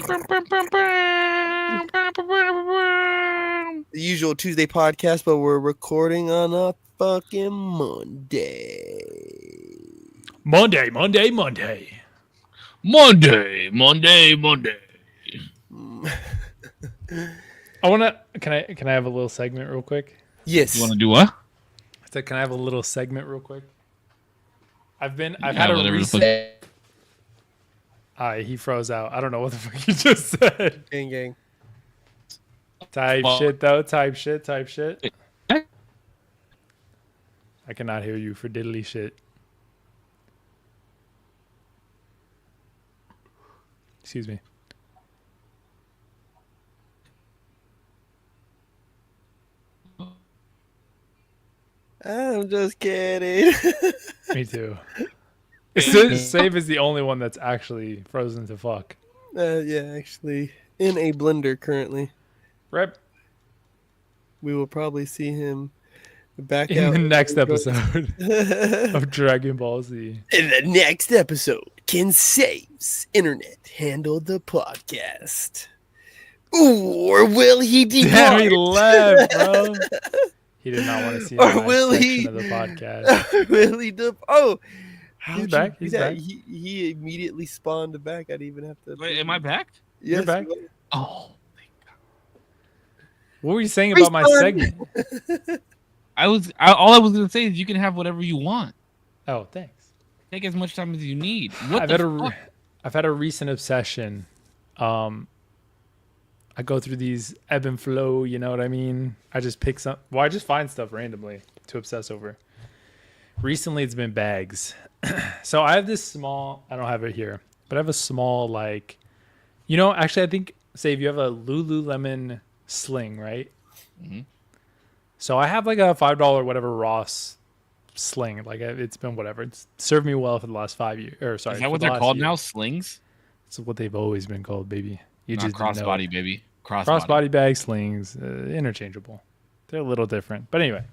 The usual Tuesday podcast, but we're recording on a fucking Monday. Monday. I wanna. Can I have a little segment real quick? Yes. You want to do what? I said, can I have a little segment real quick? I've had a recent. He froze out. I don't know what the fuck he just said. Gang. Type shit. I cannot hear you for diddly shit. Excuse me. I'm just kidding. Me too. Save is the only one that's actually frozen to fuck. Yeah, actually, in a blender currently. Rep. We will probably see him back in out the next episode of Dragon Ball Z. In the next episode, can Save's internet handle the podcast? Or will he depart? Damn, he left, bro. He did not want to see or will he of the podcast. Will he He's back. He's back. He immediately spawned back. I didn't even have to. Wait, am I back? Yes, you're back. Oh, thank God. What were you saying about my segment? All I was gonna say is you can have whatever you want. Oh, thanks. Take as much time as you need. I've had a recent obsession. I go through these ebb and flow. You know what I mean? I just pick some. Well, I just find stuff randomly to obsess over. Recently, it's been bags. So I have this small. I don't have it here, but I have a small actually, I think, Save, you have a Lululemon sling, right? Mm-hmm. So I have like a $5 whatever Ross sling. Like it's been whatever. It's served me well for the last 5 years. Or sorry, is that what they're called now? Slings? It's what they've always been called, baby. You not just crossbody, baby. Crossbody bag slings, interchangeable. They're a little different, but anyway,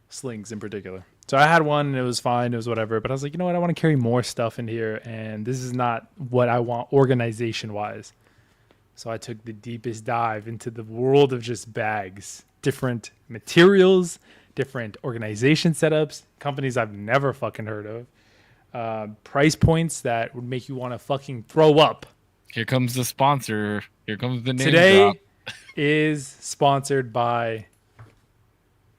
slings in particular. So I had one and it was fine. It was whatever. But I was like, you know what? I want to carry more stuff in here, and this is not what I want organization wise. So I took the deepest dive into the world of just bags, different materials, different organization setups, companies I've never fucking heard of, price points that would make you want to fucking throw up. Here comes the sponsor. Here comes the name Today drop. is sponsored by.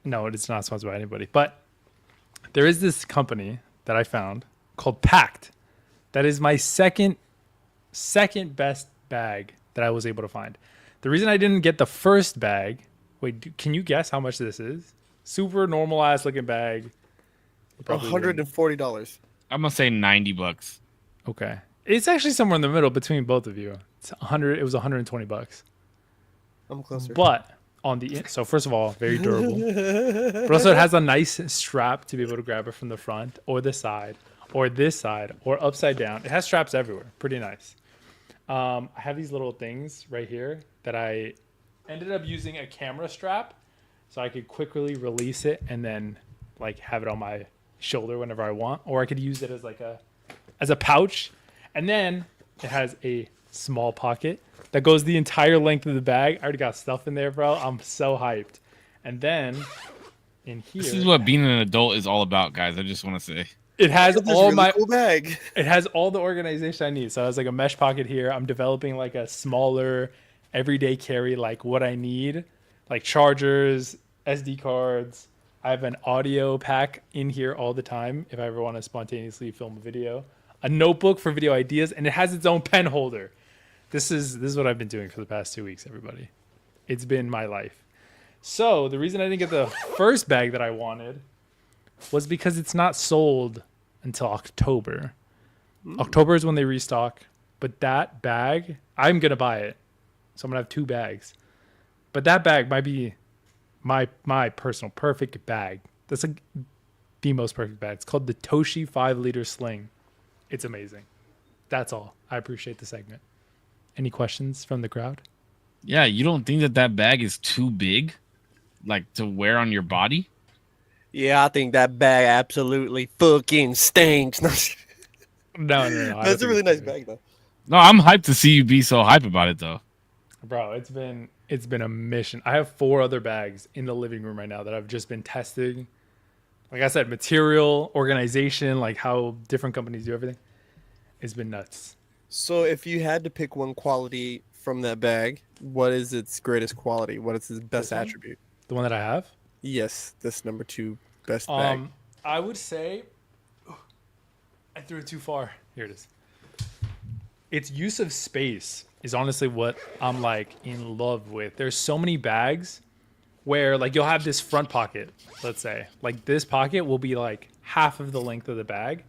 No, it's not sponsored by anybody. But there is this company that I found called Pact. That is my second best bag that I was able to find. The reason I didn't get the first bag. Wait, can you guess how much this is? Super normal ass looking bag. $140. I'm gonna say $90. Okay. It's actually somewhere in the middle between both of you. It's $100. It was $120. I'm closer. But so first of all, very durable. But also it has a nice strap to be able to grab it from the front or the side or this side or upside down. It has straps everywhere. Pretty nice. I have these little things right here that I ended up using a camera strap so I could quickly release it and then like have it on my shoulder whenever I want, or I could use it as a pouch. And then it has a small pocket that goes the entire length of the bag. I already got stuff in there, bro. I'm so hyped. And then in here, this is what being an adult is all about, guys. I just want to say it has all my cool bag. It has all the organization I need. So it has like a mesh pocket here. I'm developing like a smaller everyday carry, like what I need, like chargers, SD cards. I have an audio pack in here all the time if I ever want to spontaneously film a video. A notebook for video ideas, and it has its own pen holder. This is what I've been doing for the past 2 weeks, everybody. It's been my life. So the reason I didn't get the first bag that I wanted was because it's not sold until October. October is when they restock. But that bag, I'm going to buy it. So I'm going to have 2 bags. But that bag might be my personal perfect bag. That's like the most perfect bag. It's called the Toshi 5-liter sling. It's amazing. That's all. I appreciate the segment. Any questions from the crowd? Yeah, you don't think that bag is too big, like to wear on your body? Yeah, I think that bag absolutely fucking stinks. No. That's a really nice bag, though. No, I'm hyped to see you be so hype about it though. Bro, it's been a mission. I have 4 other bags in the living room right now that I've just been testing. Like I said, material, organization, like how different companies do everything. It's been nuts. So if you had to pick one quality from that bag, what is its greatest quality? What is its best This one? attribute? The one that I have. Yes, this number 2 best bag. I would say I threw it too far. Here it is. Its use of space is honestly what I'm like in love with. There's so many bags where like you'll have this front pocket, let's say. Like this pocket will be like half of the length of the bag.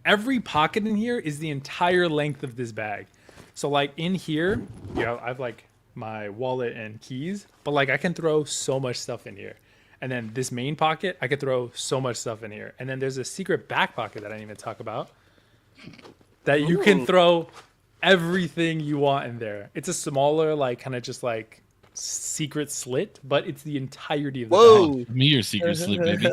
Every pocket in here is the entire length of this bag. So like in here, I have like my wallet and keys, but like I can throw so much stuff in here. And then this main pocket, I could throw so much stuff in here. And then there's a secret back pocket that I didn't even talk about that you can throw everything you want in there. It's a smaller, like kind of just like secret slit, but it's the entirety of the bag. Me your secret slip, baby.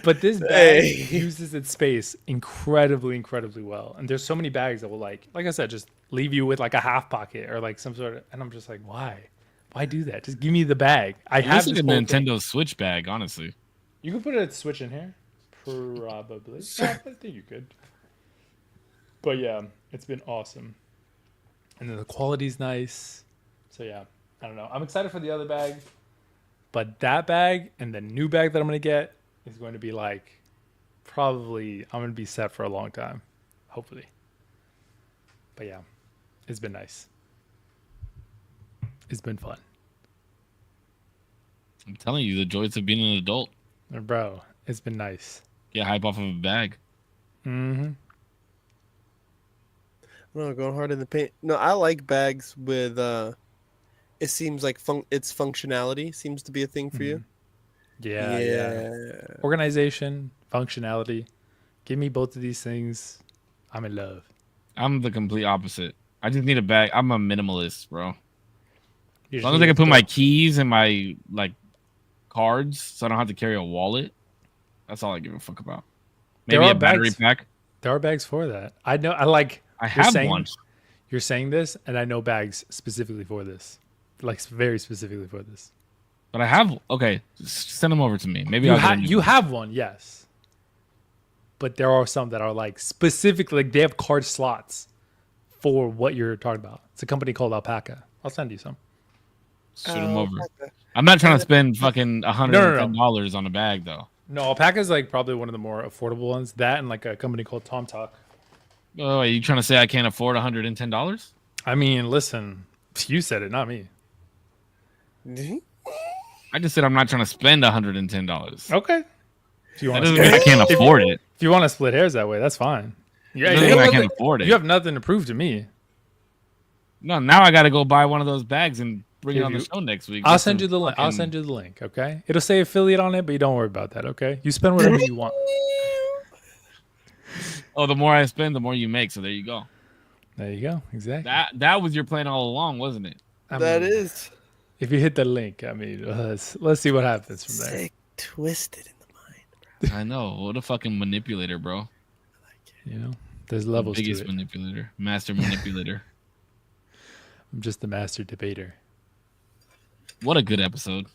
But this bag uses its space incredibly well. And there's so many bags that will like I said, just leave you with like a half pocket or like some sort of, and I'm just like, why? Why do that? Just give me the bag. I have this this like a whole Nintendo thing. Switch bag, honestly. You could put a Switch in here. Probably. Yeah, I think you could. But yeah, it's been awesome. And then the quality's nice. So yeah, I don't know. I'm excited for the other bag. But that bag and the new bag that I'm going to get is going to be like, probably, I'm going to be set for a long time. Hopefully. But yeah, it's been nice. It's been fun. I'm telling you, the joys of being an adult. And bro, it's been nice. Get hype off of a bag. Mm-hmm. No, going hard in the paint. No, I like bags with it seems like its functionality seems to be a thing for you. Yeah. Organization, functionality. Give me both of these things. I'm in love. I'm the complete opposite. I just need a bag. I'm a minimalist, bro. You As long as I can put my keys and my like cards, so I don't have to carry a wallet. That's all I give a fuck about. Maybe a battery pack. There are bags for that. I know. I have one. You're saying this, and I know bags specifically for this, like very specifically for this. But I have. Okay, send them over to me. Maybe you have one, yes. But there are some that are like specifically, like they have card slots for what you're talking about. It's a company called Alpaca. I'll send you some. Shoot them over. I'm not trying to spend fucking $110 on a bag though. No, Alpaca is like probably one of the more affordable ones. That and like a company called Tom Talk. Oh, are you trying to say I can't afford $110? I mean, listen, you said it, not me. I just said I'm not trying to spend $110. Okay. That doesn't mean I can't afford it. If you want to split hairs that way, that's fine. Yeah, I can't afford it. You have nothing to prove to me. No, now I got to go buy one of those bags and bring it on the show next week. I'll send you the link. I'll send you the link. Okay. It'll say affiliate on it, but you don't worry about that. Okay. You spend whatever you want. Oh, the more I spend, the more you make. So there you go. There you go. Exactly. That was your plan all along, wasn't it? That is. If you hit the link, I mean, let's see what happens from there. Sick, twisted in the mind, bro. I know. What a fucking manipulator, bro. I like it. You know, there's levels to it. Biggest manipulator, master manipulator. I'm just the master debater. What a good episode.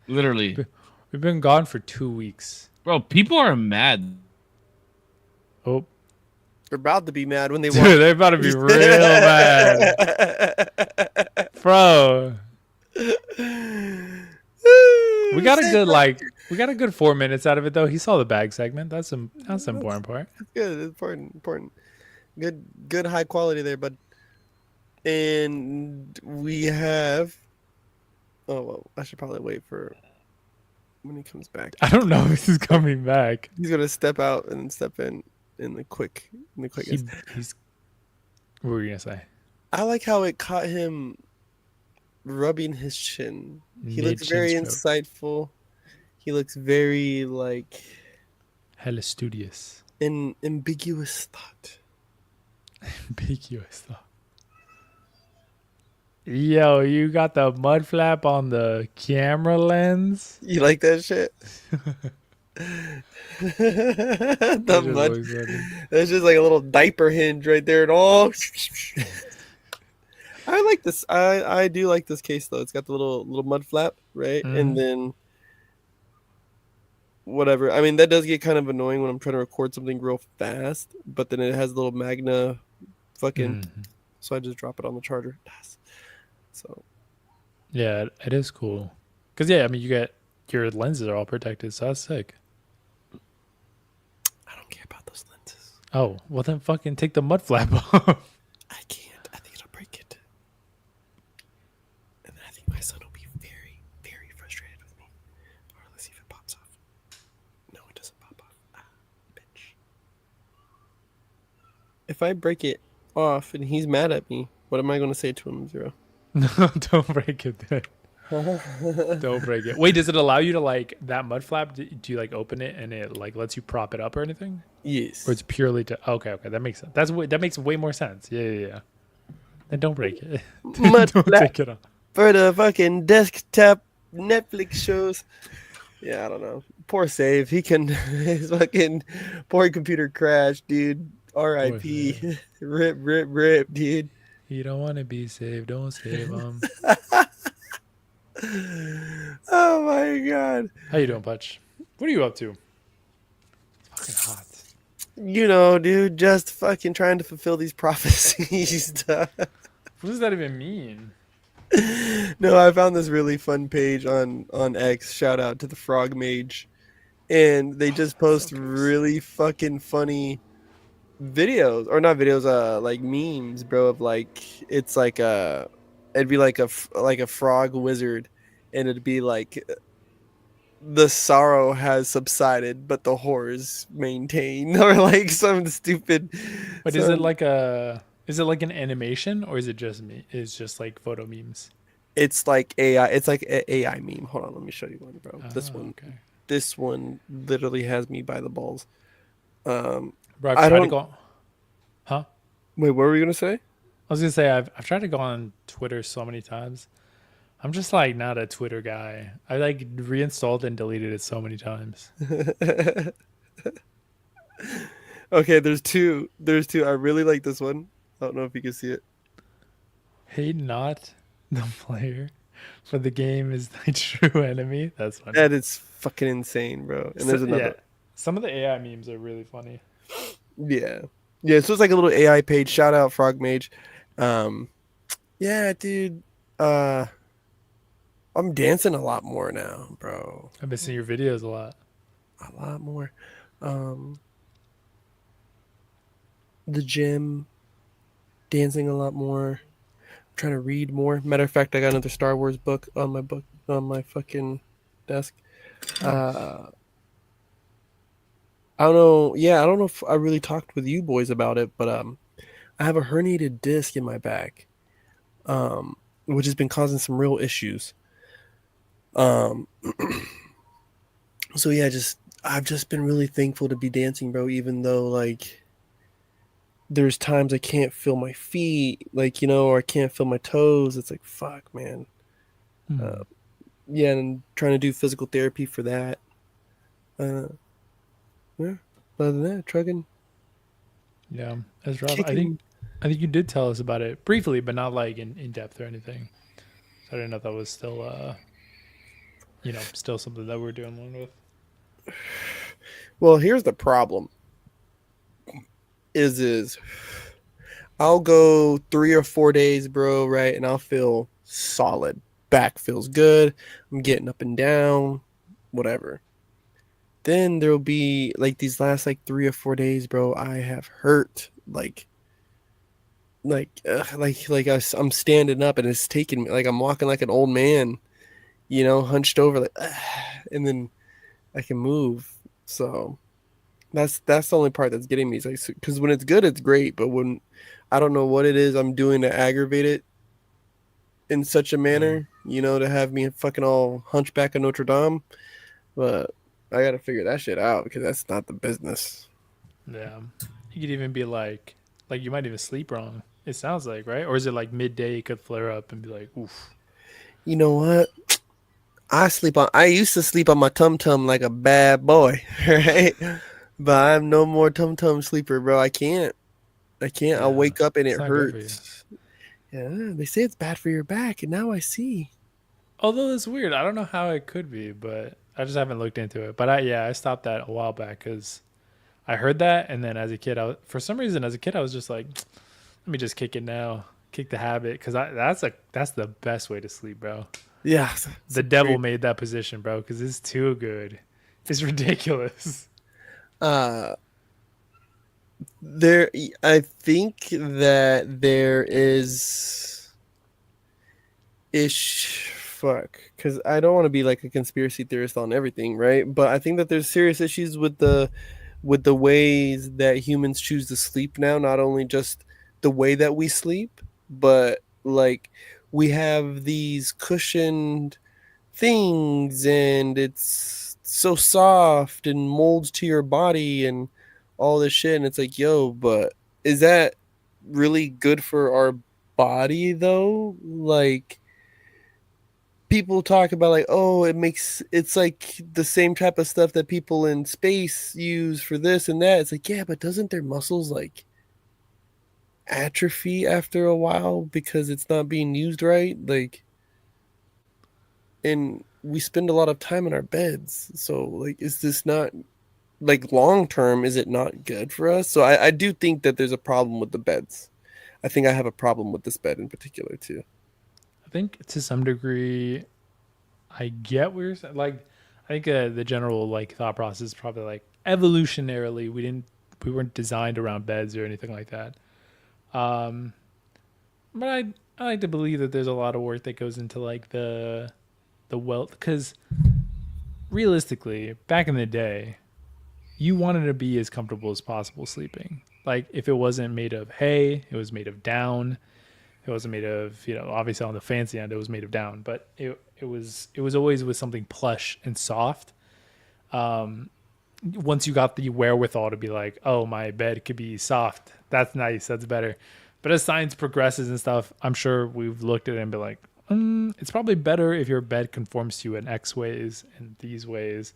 Literally. We've been gone for 2 weeks. Bro, people are mad. Oh. They're about to be mad when they Dude, watch. they're about to be real mad. Bro. We got a good 4 minutes out of it though. He saw the bag segment. That's the important part. Good, important. Good high quality there, but and we have I should probably wait for when he comes back. I don't know if he's coming back. He's gonna step out and step in the quick. He's what were you gonna say? I like how it caught him rubbing his chin. He looks very insightful. He looks very like hella studious. Ambiguous thought. Ambiguous thought. Yo, you got the mud flap on the camera lens? You like that shit? The That just mud. looks funny. That's just like a little diaper hinge right there, and all. I like this. I do like this case though. It's got the little mud flap, right? And Mm-hmm. then whatever. I mean, that does get kind of annoying when I'm trying to record something real fast. But then it has a little magna fucking. Mm-hmm. So I just drop it on the charger. So Yeah, it is cool. Cause yeah, I mean, you get your lenses are all protected, so that's sick. I don't care about those lenses. Oh, well then fucking take the mud flap off. I can't. I think it'll break it. And then I think my son will be very, very frustrated with me. Or let's see if it pops off. No, it doesn't pop off. Ah, bitch. If I break it off and he's mad at me, what am I going to say to him, Zero? No, don't break it. Then. Don't break it. Wait, does it allow you to like that mud flap? Do you like open it and it like lets you prop it up or anything? Or Yes. it's purely to okay, that makes sense. That makes way more sense. Yeah. Then don't break it. Mud Don't flap take it off. for the fucking desktop Netflix shows. Yeah, I don't know. Poor Save. He can. His fucking poor computer crashed, dude. R.I.P. Rip, dude. You don't want to be saved. Don't save them. Oh my god. How you doing, Putch? What are you up to? It's fucking hot. You know, dude, just fucking trying to fulfill these prophecies. What does that even mean? No, I found this really fun page on X. Shout out to the Frog Mage, and they just post really fucking funny videos, or not videos, like memes, bro. Of like, it's like it'd be like a frog wizard, and it'd be like the sorrow has subsided, but the horrors maintain, or like some stupid. But is it like an animation or is it just me? Is just like photo memes? It's like AI. It's like a AI meme. Hold on, let me show you one, bro. This Oh, one, okay. this one literally has me by the balls. Um, Bro, I've I tried to don't. go. Huh? Wait, what were you gonna say? I was gonna say I've tried to go on Twitter so many times. I'm just like not a Twitter guy. I like reinstalled and deleted it so many times. Okay, there's two. There's two. I really like this one. I don't know if you can see it. Hate not the player, for the game is thy true enemy. That's funny. That is fucking insane, bro. And there's Yeah, another. some of the AI memes are really funny. Yeah, yeah. So it's like a little AI page. Shout out Frog Mage. Um, yeah, dude. I'm dancing a lot more now, bro. I've been seeing your videos a lot. A lot more. Um, the gym, dancing a lot more. Trying to read more. Matter of fact, I got another Star Wars book on my fucking desk. I don't know. Yeah, I don't know if I really talked with you boys about it, but I have a herniated disc in my back, which has been causing some real issues. Um, so yeah, I've just been really thankful to be dancing, bro. Even though like there's times I can't feel my feet, like or I can't feel my toes. It's like fuck, man. Yeah, and trying to do physical therapy for that. Yeah. Other than that, trucking. Yeah, that's rough. Kicking. I think you did tell us about it briefly, but not like in depth or anything. So I didn't know if that was still still something that we're doing one with. Well, here's the problem. Is I'll go 3 or 4 days, bro, right? And I'll feel solid. Back feels good. I'm getting up and down, whatever. Then there'll be like these last like 3 or 4 days, bro. I have hurt I'm standing up and it's taking me like I'm walking like an old man, hunched over like, and then I can move. So that's the only part that's getting me. It's like because when it's good, it's great, but when I don't know what it is I'm doing to aggravate it in such a manner, to have me fucking all hunchback of Notre Dame. But I got to figure that shit out because that's not the business. Yeah, you could even be like you might even sleep wrong. It sounds like, right? Or is it like midday? It could flare up and be like, oof. You know what? I used to sleep on my tum tum like a bad boy, right? But I'm no more tum tum sleeper, bro. I can't. I can't. I'll Yeah, wake up and it's it not good for you. hurts. Yeah, they say it's bad for your back, and now I see. Although it's weird, I don't know how it could be, but I just haven't looked into it. But I stopped that a while back because I heard that, and then as a kid, for some reason as a kid I was just like, let me just kick it now, kick the habit, because that's the best way to sleep, bro. Yeah, The devil made that position, bro, because it's too good. It's ridiculous. uh, there. I think that there is ish. Fuck, because I don't want to be like a conspiracy theorist on everything, right? But I think that there's serious issues with the ways that humans choose to sleep now. Not only just the way that we sleep, but like we have these cushioned things and it's so soft and molds to your body and all this shit and it's like yo, but is that really good for our body though? Like people talk about like oh it's like the same type of stuff that people in space use for this and that. It's like yeah, but doesn't their muscles like atrophy after a while because it's not being used right? Like, and we spend a lot of time in our beds, so like is this not like long term, is it not good for us? So I do think that there's a problem with the beds. I think I have a problem with this bed in particular too. I think to some degree, I get what you're saying. Like, I think the general like thought process is probably like evolutionarily we weren't designed around beds or anything like that. Um, but I like to believe that there's a lot of work that goes into like the wealth because realistically, back in the day, you wanted to be as comfortable as possible sleeping. Like if it wasn't made of hay, it was made of down. It wasn't made of, obviously on the fancy end, it was made of down, but it was always with something plush and soft. Once you got the wherewithal to be like, oh, my bed could be soft, that's nice, that's better. But as science progresses and stuff, I'm sure we've looked at it and be like, it's probably better if your bed conforms to you in X ways and these ways,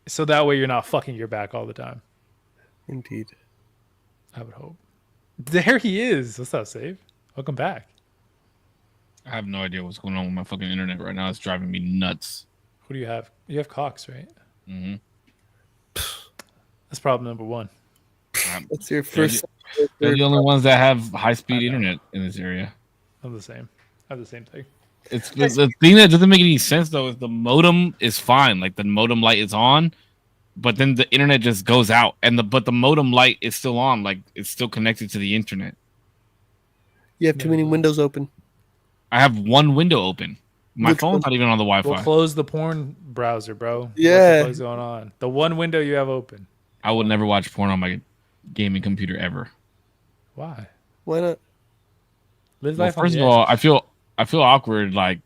so that way you're not fucking your back all the time. Indeed. I would hope. There he is. What's up, Save? Welcome back. I have no idea what's going on with my fucking internet right now. It's driving me nuts. Who do you have? You have Cox, right? Mm-hmm. That's problem number one. That's your first. They're the only ones that have high speed internet in this area. I'm the same. I have the same thing. It's the thing that doesn't make any sense though is the modem is fine, like the modem light is on, but then the internet just goes out, and but the modem light is still on, like it's still connected to the internet. You have too many windows open. I have one window open. My Which phone's one? not even on the Wi-Fi. We'll close the porn browser, bro. Yeah. What the fuck's going on? The one window you have open. I would never watch porn on my gaming computer ever. Why? Why not? Live Well, life on first the of all, edge. I feel awkward like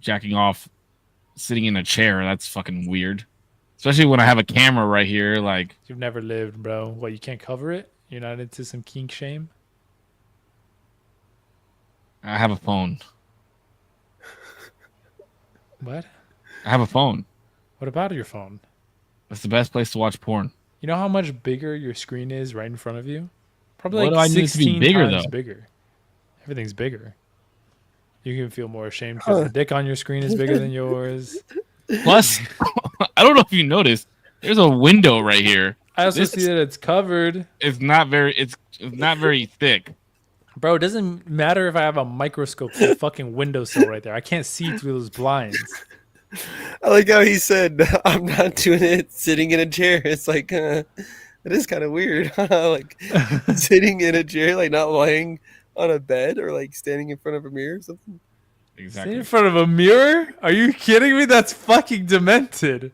jacking off sitting in a chair. That's fucking weird. Especially when I have a camera right here. Like You've never lived, bro. What, you can't cover it? You're not into some kink shame? I have a phone. What? I have a phone. What about your phone? That's the best place to watch porn. You know how much bigger your screen is right in front of you? Probably What do like I need it to be 16 bigger, times though? bigger. Everything's bigger. You can feel more ashamed because the dick on your screen is bigger than yours. Plus, I don't know if you noticed, there's a window right here. I also This see that it's covered. It's not very thick. Bro, it doesn't matter if I have a microscope to the fucking windowsill right there. I can't see through those blinds. I like how he said, "I'm not doing it sitting in a chair." It's like it is kind of weird, like sitting in a chair, like not lying on a bed or like standing in front of a mirror or something. Exactly. Sit in front of a mirror? Are you kidding me? That's fucking demented.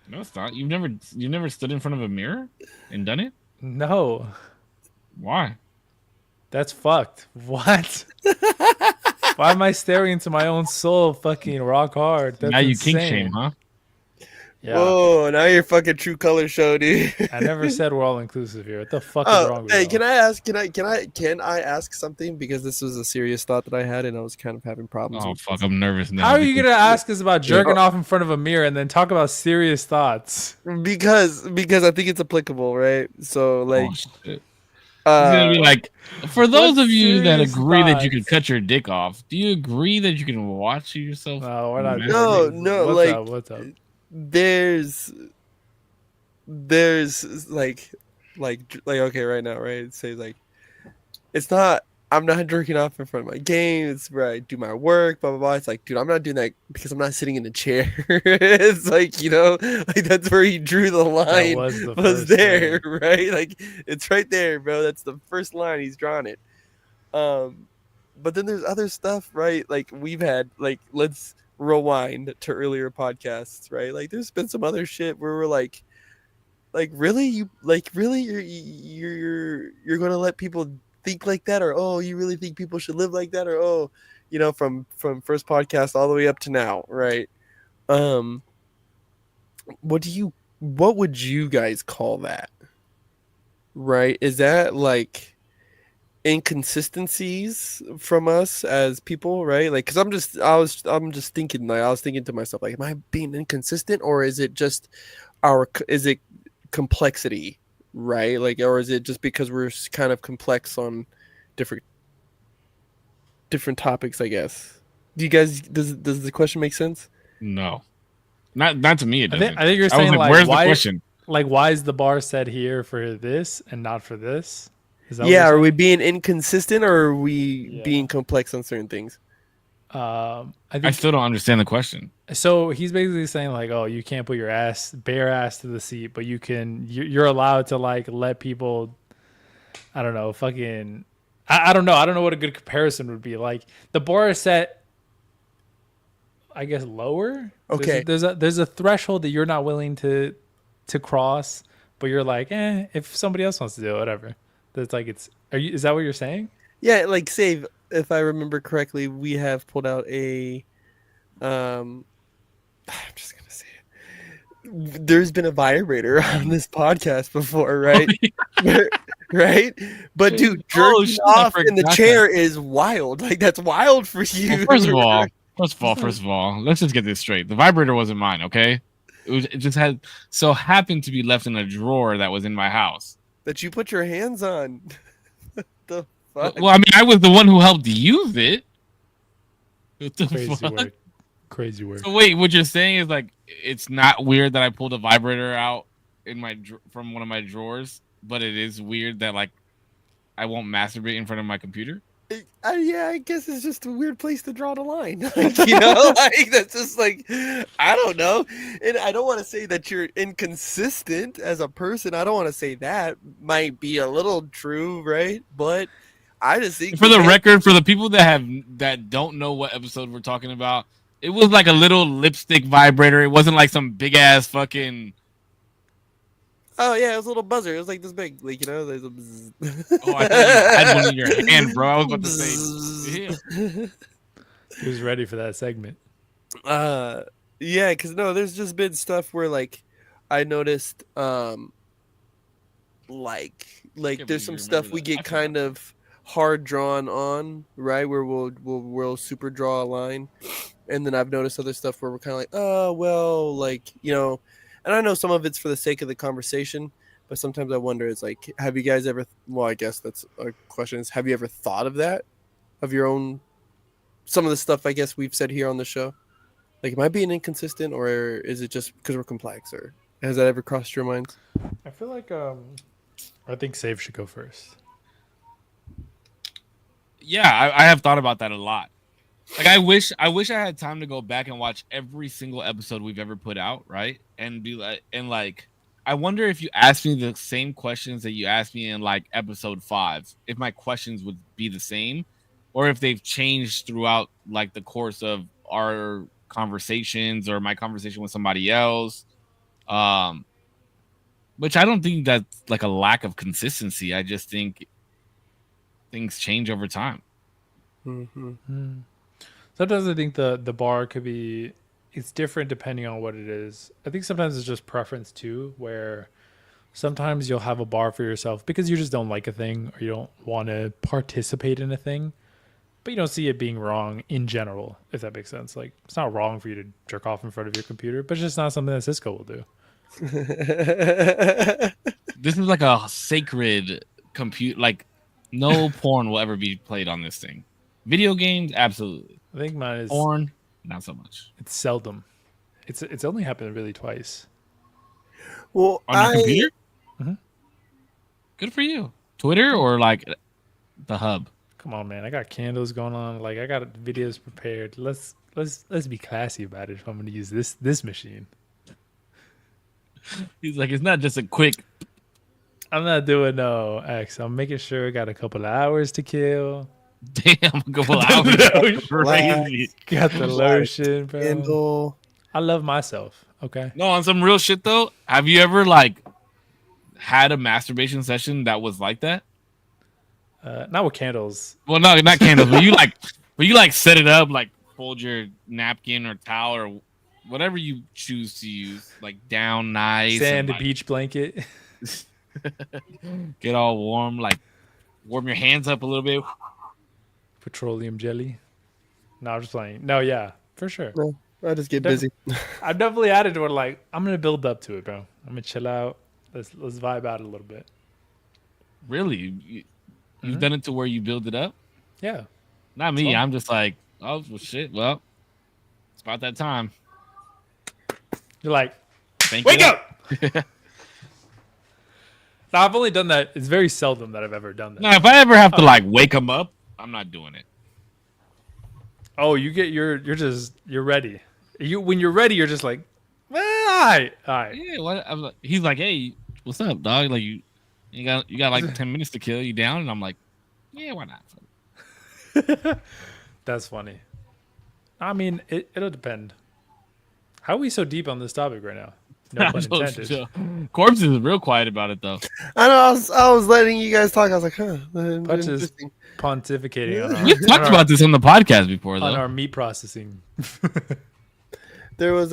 No, it's not. You've never stood in front of a mirror and done it? No, Why? that's fucked. What? Why am I staring into my own soul fucking rock hard? That's Now you insane. kink shame, huh? Yeah. Whoa, now you're fucking true color show, dude. I never said we're all inclusive here. What the fuck is Oh, wrong with hey, y'all? can I ask? Can I ask something? Because this was a serious thought that I had, and I was kind of having problems Oh with fuck, this. I'm nervous How now are you because gonna ask us about yeah. jerking off in front of a mirror and then talk about serious thoughts? Because I think it's applicable, right? So Oh like, shit. He's gonna uh, be like, for those What's of you that serious agree that you can thoughts? cut your dick off, do you agree that you can watch yourself No, we're not doing masturbate? no, this. no, What's like up? What's up? there's there's like okay, right now, right? It says like it's not. I'm not jerking off in front of my game. It's where I do my work, blah blah blah. It's like, dude, I'm not doing that because I'm not sitting in a chair. It's like, like that's where he drew the That line. was the Was first there, thing. right? Like it's right there, bro. That's the first line he's drawn it. Um, but then there's other stuff, right? Like we've had, like let's rewind to earlier podcasts, right? Like there's been some other shit where we're like really you like really you're gonna let people think like that, or oh you really think people should live like that, or oh from first podcast all the way up to now, right? um what would you guys call that, right? Is that like inconsistencies from us as people, right? Like because I'm just thinking, like I was thinking to myself, like am I being inconsistent, or is it just is it complexity, right? Like, or is it just because we're kind of complex on different topics, I guess? Do you guys does the question make sense? No, not to me. It I think doesn't. I think you're I was saying like, like where's the why question? why is the bar set here for this and not for this? Is that what Yeah, you're are we saying? being inconsistent, or are we Yeah. being complex on certain things? I I think still don't understand the question. so. He's basically saying like, oh, you can't put your bare ass to the seat, but you're allowed to like let people. I don't know, fucking. I don't know. I don't know what a good comparison would be. Like the bar is set, I guess, lower. Okay, There's a threshold that you're not willing to cross, but you're like, if somebody else wants to do it, whatever. That's like it's. Is that what you're saying? yeah, like say if I remember correctly, we have pulled out a um I'm just gonna say it. There's been a vibrator on this podcast before, right? Right? But dude, Oh jerking shit, I off in the forgot that. chair is wild. Like that's wild for Well, you. first of all, let's just get this straight. The vibrator wasn't mine, okay? It just had so happened to be left in a drawer that was in my house. That you put your hands on. The fuck? Well, I mean, I was the one who helped use it. What the Crazy fuck? work. Crazy work. So wait, what you're saying is like it's not weird that I pulled a vibrator out from one of my drawers, but it is weird that like I won't masturbate in front of my computer. Yeah, I guess it's just a weird place to draw the line. Like, like that's just like I don't know. And I don't want to say that you're inconsistent as a person. I don't want to say that. Might be a little true, right? But I just think For the record, for the people that don't know what episode we're talking about, it was like a little lipstick vibrator. It wasn't like some big ass fucking. oh yeah, it was a little buzzer. It was like this big, like there's a bzz. Oh, I thought you had one in your hand, bro. I was about to say, yeah. He was ready for that segment. uh yeah, because no, there's just been stuff where like I noticed like Can't there's believe some you stuff remember we that. get kind of hard drawn on, right? Where we'll super draw a line. And then I've noticed other stuff where we're kind of like, oh well, like and I know some of it's for the sake of the conversation, but sometimes I wonder, it's like, have you guys ever, well, I guess that's a question, is have you ever thought of that, of your own, some of the stuff I guess we've said here on the show? Like, am I being inconsistent, or is it just because we're complex, or has that ever crossed your minds? I feel like I think Save should go first. Yeah, I have thought about that a lot. Like I wish I had time to go back and watch every single episode we've ever put out, right? And be like I wonder if you asked me the same questions that you asked me in like episode 5, if my questions would be the same or if they've changed throughout like the course of our conversations or my conversation with somebody else. Which I don't think that's like a lack of consistency. I just think things change over time. Mm-hmm. Sometimes I think the bar could be it's different depending on what it is. I think sometimes it's just preference too, where sometimes you'll have a bar for yourself because you just don't like a thing or you don't want to participate in a thing, but you don't see it being wrong in general, if that makes sense. Like, it's not wrong for you to jerk off in front of your computer, but it's just not something that Cisco will do. This is like a sacred compute. Like, no porn will ever be played on this thing. Video games, absolutely. I think mine is Porn, not so much. it's seldom. It's only happened really twice. Well, On your computer? Mhm. Good for you. Twitter or like the hub? Come on, man. I got candles going on. Like, I got videos prepared. Let's be classy about it if I'm going to use this machine. He's like, it's not just a quick. I'm not doing no X. I'm making sure I got a couple of hours to kill. Damn, a couple hours. Crazy. Got the lotion, bro. Candle. I love myself. Okay. No, on some real shit though. Have you ever like had a masturbation session that was like that? Not with candles. Well, no, not candles, but you like set it up, like fold your napkin or towel or whatever you choose to use, like down nice, Sand, and, like, beach blanket. get all warm, like warm your hands up a little bit. Petroleum jelly. No, I'm just playing. No, yeah, for sure. No, I just get busy. I've definitely added to it. Like, I'm gonna build up to it, bro. I'm gonna chill out. Let's vibe out a little bit. Really, you've done it to where you build it up. Yeah. Not me. fun. I'm just like, oh well, shit. Well, it's about that time. You're like, Thank wake you. up. Now, I've only done that. It's very seldom that I've ever done that. No, if I ever have to like wake them up, I'm not doing it. Oh, you're ready. When you're ready, you're just like, well, all right. Yeah, what? He's like, hey, what's up, dog? Like you got like 10 minutes to kill. You down? And I'm like, yeah, why not? That's funny. I mean, it'll depend. How are we so deep on this topic right now? No pun intended. Korpsx is real quiet about it though. I know. I was letting you guys talk. I was like, huh. Punch is Interesting. pontificating on our, We've talked about this on the podcast before, though. on our meat processing. There was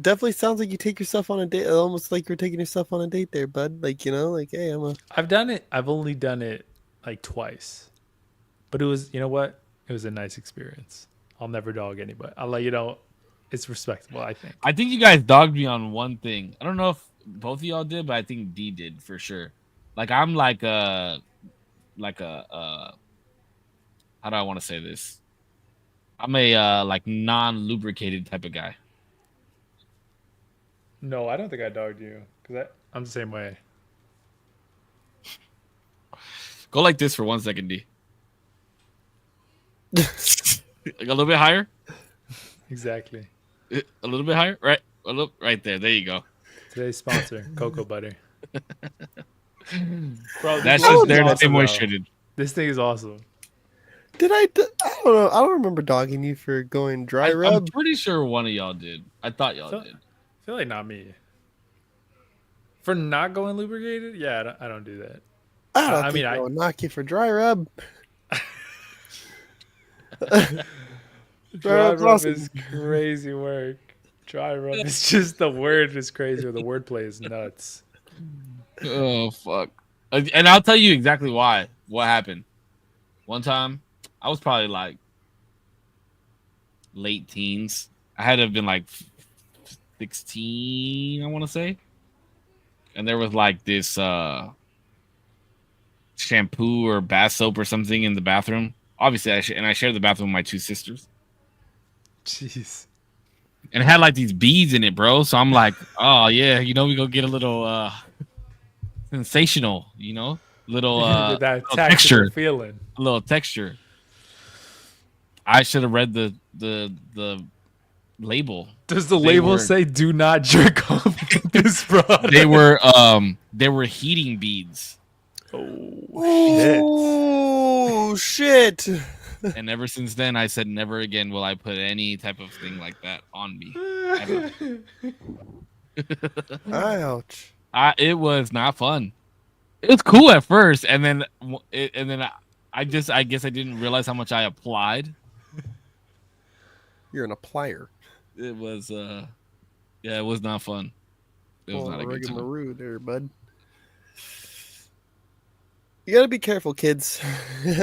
definitely sounds like you take yourself on a date, almost like you're taking yourself on a date there, bud. Like, like, hey, I've done it. I've only done it like twice, but it was, you know what? It was a nice experience. I'll never dog anybody. I'll let you know. It's respectable, I think. I think you guys dogged me on one thing. I don't know if both of y'all did, but I think D did for sure. Like I'm like a how do I want to say this? I'm a like non-lubricated type of guy. No, I don't think I dogged you because I'm the same way. Go like this for 1 second, D. Like a little bit higher. Exactly. A little bit higher, right? A little, right there. There you go. Today's sponsor, cocoa butter. Bro, That's this just is there to awesome, stay bro. moisturized. This thing is awesome. did I don't know. I don't remember dogging you for going dry I'm rub. pretty sure one of y'all did. I thought y'all did. I feel like not me. For not going lubricated, yeah, I don't do that. I mean, I would knock you for dry rub. Dry rub awesome. is crazy work. Dry rub is just the word is crazy, or the wordplay is nuts. Oh fuck! And I'll tell you exactly why. What happened? One time, I was probably like late teens. I had to have been like 16, I want to say. And there was like this shampoo or bath soap or something in the bathroom. Obviously, I shared the bathroom with my two sisters. Jeez. And it had like these beads in it, bro. So I'm like, oh yeah, we go get a little sensational, little that little tactical texture, feeling. a little texture. I should have read the label. Does the label say "Do not jerk off with this product"? They were heating beads. Oh shit! And ever since then, I said never again will I put any type of thing like that on me. Ever. Ouch! It was not fun. It was cool at first, and then I guess I didn't realize how much I applied. You're an applier. It was yeah, it was not fun. It was Oh, not a good time. rigmarole there, bud. You gotta be careful, kids. Don't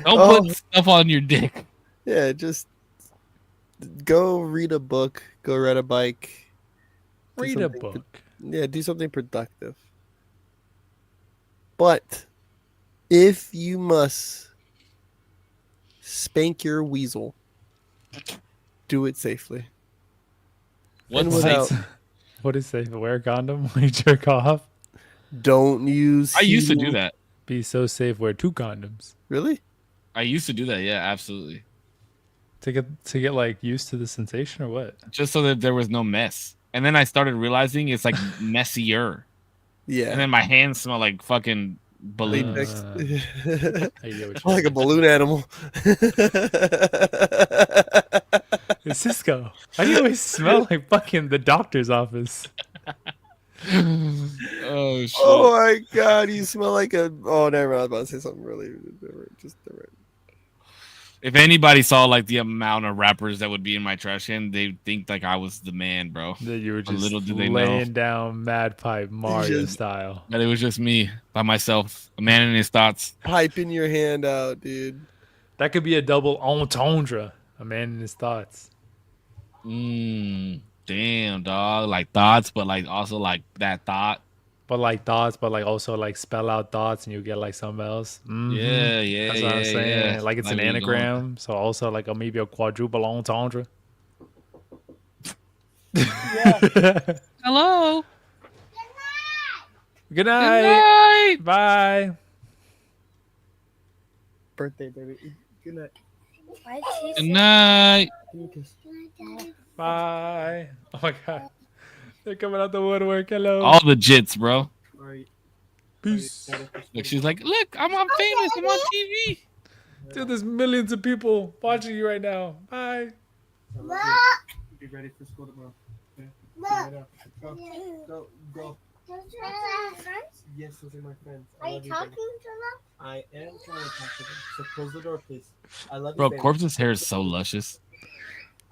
Oh, put stuff on your dick. yeah, just go read a book, go ride a bike, do Read a something. book. Yeah, do something productive. But if you must spank your weasel, do it safely and What's What? without. safe? What is safe? Wear a condom when you jerk off. Don't use I used to do heating. that. Be so safe. Wear 2 condoms Really? I used to do that. Yeah, absolutely. to get like used to the sensation or what? Just so that there was no mess. And then I started realizing it's like messier. And Yeah. then my hands smell like fucking Latex. balloons. I get what you Like a mean. balloon animal. It's Cisco. Why do you always smell like fucking the doctor's office? Oh Oh shit. my god, you smell like a. Oh, never mind. I was about to say something really. Just never. If anybody saw like the amount of rappers that would be in my trash can, they'd think like I was the man, bro. That you were But little just did they know laying down mad pipe Mario Just style. that it was just me by myself, a man in his thoughts. piping your hand out, dude. That could be a double entendre. A man in his thoughts. Damn, dog. Like thoughts, but like also like that thought. But like thoughts, but like also like spell out thoughts and you get like something else. Yeah, yeah, That's what I'm yeah, yeah. saying. Like it's Like an where you going? anagram. So also like a maybe a quadruple entendre. Yeah. Hello. Good Good night. night. Bye. Birthday, baby. Good night. Good night. Give me a kiss. Bye. Oh my god. They're coming out the woodwork. Hello. All the jits, bro. All right. Peace. Like she's like, look, I'm famous. I'm on TV. Dude, there's millions of people watching you right now. Bye. Be ready for school tomorrow. Okay? Right now. Go. Go. Go. Yes, those are my friends. I love you, baby. I am trying to talk to them. So close the door, please. I love Bro, you, baby. Korps's hair is so luscious.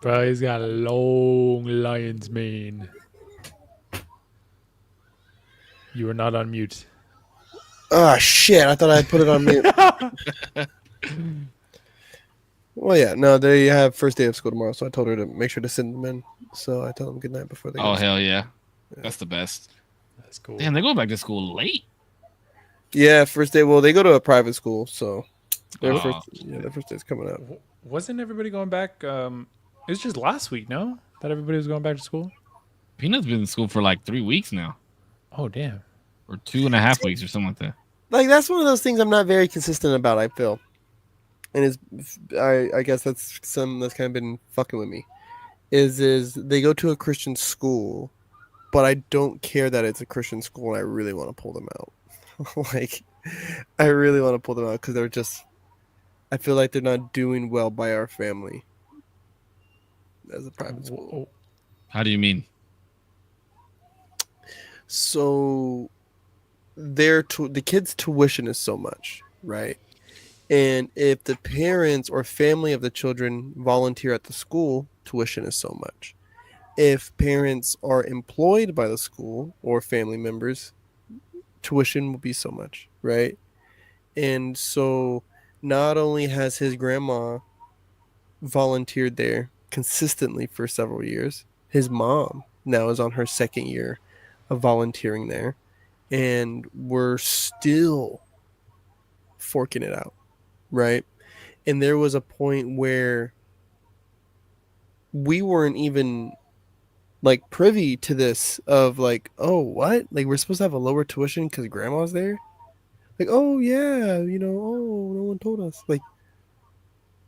Bro, he's got a long lion's mane. You are not on mute. Oh shit! I thought I put it on mute. Well, yeah, no, they have first day of school tomorrow, so I told her to make sure to send them in. So I tell them good night before they. Oh go. hell yeah, that's the best. That's cool. Damn, they go back to school late. Yeah, first day. Well, they go to a private school, so their Oh. their first day's coming up. Wasn't everybody going back? It was just last week, no? That everybody was going back to school? Peanut's been in school for like 3 weeks now, Oh, damn. or 2.5 weeks, or something like that. Like that's one of those things I'm not very consistent about. I feel, and I guess that's something that's kind of been fucking with me. Is they go to a Christian school, but I don't care that it's a Christian school, and I really want to pull them out. Like, I really want to pull them out because they're just. I feel like they're not doing well by our family as a private school. How do you mean? So the kids' tuition is so much, right? And if the parents or family of the children volunteer at the school, tuition is so much. If parents are employed by the school or family members, tuition will be so much, right? And so not only has his grandma volunteered there consistently for several years, his mom now is on her second year of volunteering there, and we're still forking it out, right? And there was a point where we weren't even like privy to this of like, oh, what? Like we're supposed to have a lower tuition because grandma's there? Like, oh yeah, oh, no one told us. Like,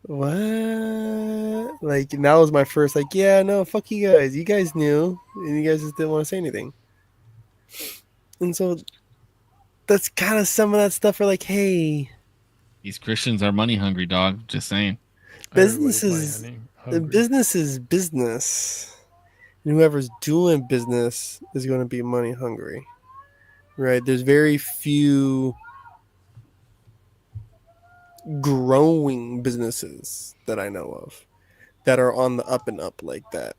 what? Like, and that was my first, like, yeah, no, fuck you guys. You guys knew, and you guys just didn't want to say anything. And so that's kind of some of that stuff for like, hey, These Christians are money hungry, dog. Just saying. business Everybody's is money hungry. business is business. And whoever's doing business is going to be money hungry, right? There's very few growing businesses that I know of that are on the up and up like that,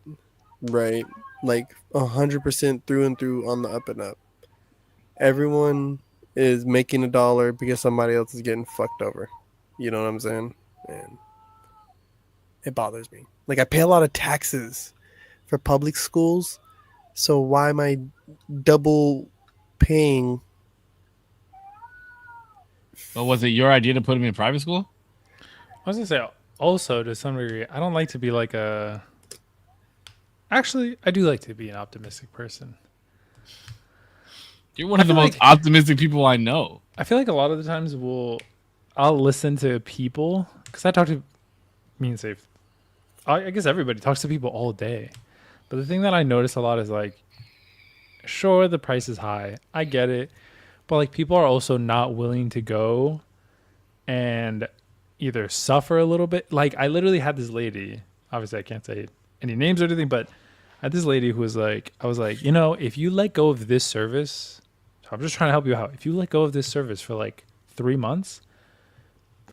right? Like 100% through and through on the up and up. Everyone is making a dollar because somebody else is getting fucked over. You know what I'm saying? And it bothers me. Like, I pay a lot of taxes for public schools, so why am I double paying? But was it your idea to put him in private school? I was gonna say also to some degree, I don't like to be like a. Actually, I do like to be an optimistic person. You're one I of the feel most like optimistic people I know. I feel like a lot of the times I'll listen to people because I talk to me and say I guess everybody talks to people all day. But the thing that I notice a lot is like, sure, the price is high. I get it. But like people are also not willing to go and either suffer a little bit. Like I literally had this lady, obviously I can't say any names or anything, but I had this lady who was like, I was like, if you let go of this service, so I'm just trying to help you out. If you let go of this service for like 3 months,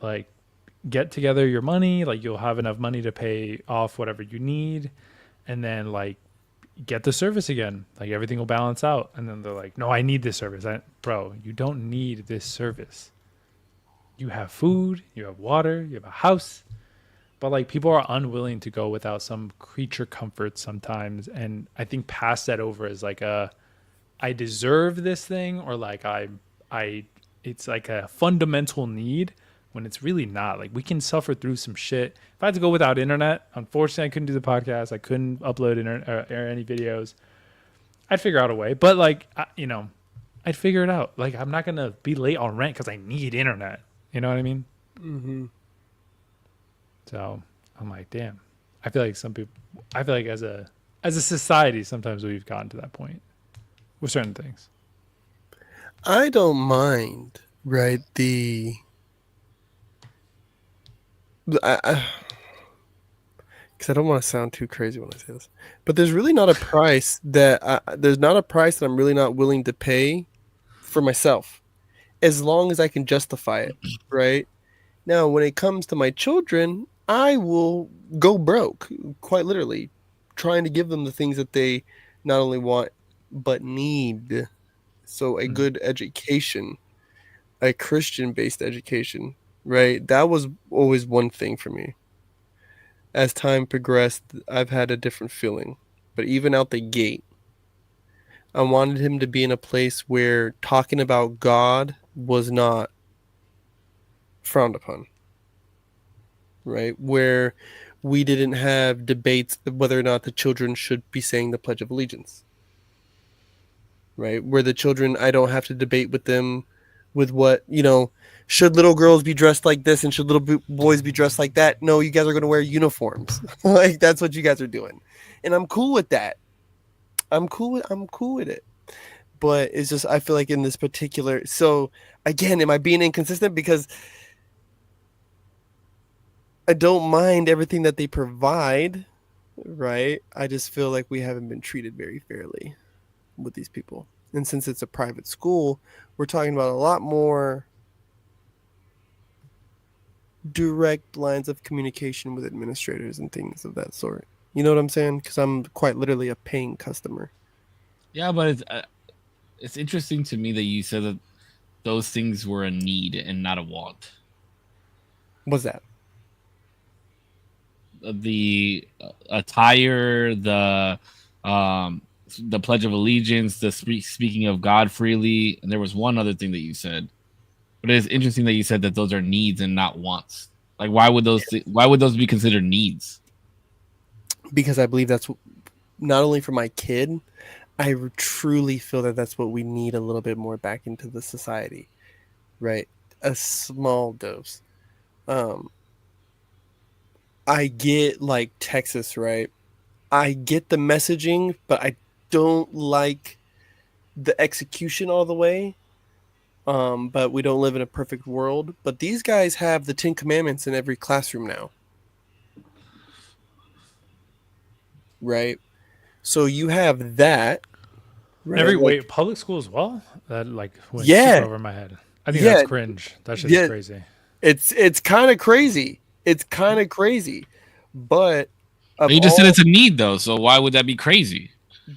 like get together your money, like you'll have enough money to pay off whatever you need, and then like get the service again. Like everything will balance out. And then they're like, no, I need this service. Bro, you don't need this service. You have food, you have water, you have a house. But like people are unwilling to go without some creature comfort sometimes. And I think pass that over as like I deserve this thing, or like I it's like a fundamental need when it's really not. Like we can suffer through some shit. If I had to go without internet, unfortunately I couldn't do the podcast. I couldn't upload or any videos. I'd figure out a way. But like I'd figure it out. Like I'm not gonna be late on rent because I need internet. You know what I mean? Mm-hmm. So I'm like, damn. I feel like as a society, sometimes we've gotten to that point with certain things. I don't mind, right? Because I don't want to sound too crazy when I say this, but there's really not a price there's not a price that I'm really not willing to pay for myself, as long as I can justify it, right? Now, when it comes to my children, I will go broke, quite literally, trying to give them the things that they not only want but need. So a good education, a Christian-based education, right? That was always one thing for me. As time progressed, I've had a different feeling. But even out the gate, I wanted him to be in a place where talking about God was not frowned upon, right? Where we didn't have debates of whether or not the children should be saying the Pledge of Allegiance, right? Where the children, I don't have to debate with them with what, should little girls be dressed like this and should little boys be dressed like that? No, you guys are going to wear uniforms. Like, that's what you guys are doing. And I'm cool with that. I'm cool with it. But it's just, I feel like in this particular, so again, am I being inconsistent? Because I don't mind everything that they provide, right? I just feel like we haven't been treated very fairly with these people. And since it's a private school, we're talking about a lot more direct lines of communication with administrators and things of that sort. You know what I'm saying? Because I'm quite literally a paying customer. Yeah, but it's interesting to me that you said that those things were a need and not a want. What's that? The attire, the Pledge of Allegiance, the speaking of God freely, and there was one other thing that you said. But it's interesting that you said that those are needs and not wants. Like, why would those be considered needs? Because I believe that's not only for my kid, I truly feel that that's what we need a little bit more back into the society, right? A small dose. I get like Texas, right? I get the messaging, but I don't like the execution all the way. But we don't live in a perfect world. But these guys have the 10 Commandments in every classroom now. Right? So you have that. Right? Wait, public school as well? That like went Yeah. super over my head. I think that's cringe. That shit's crazy. It's kind of crazy. It's kind of crazy. But of You just said all, it's a need though, so why would that be crazy?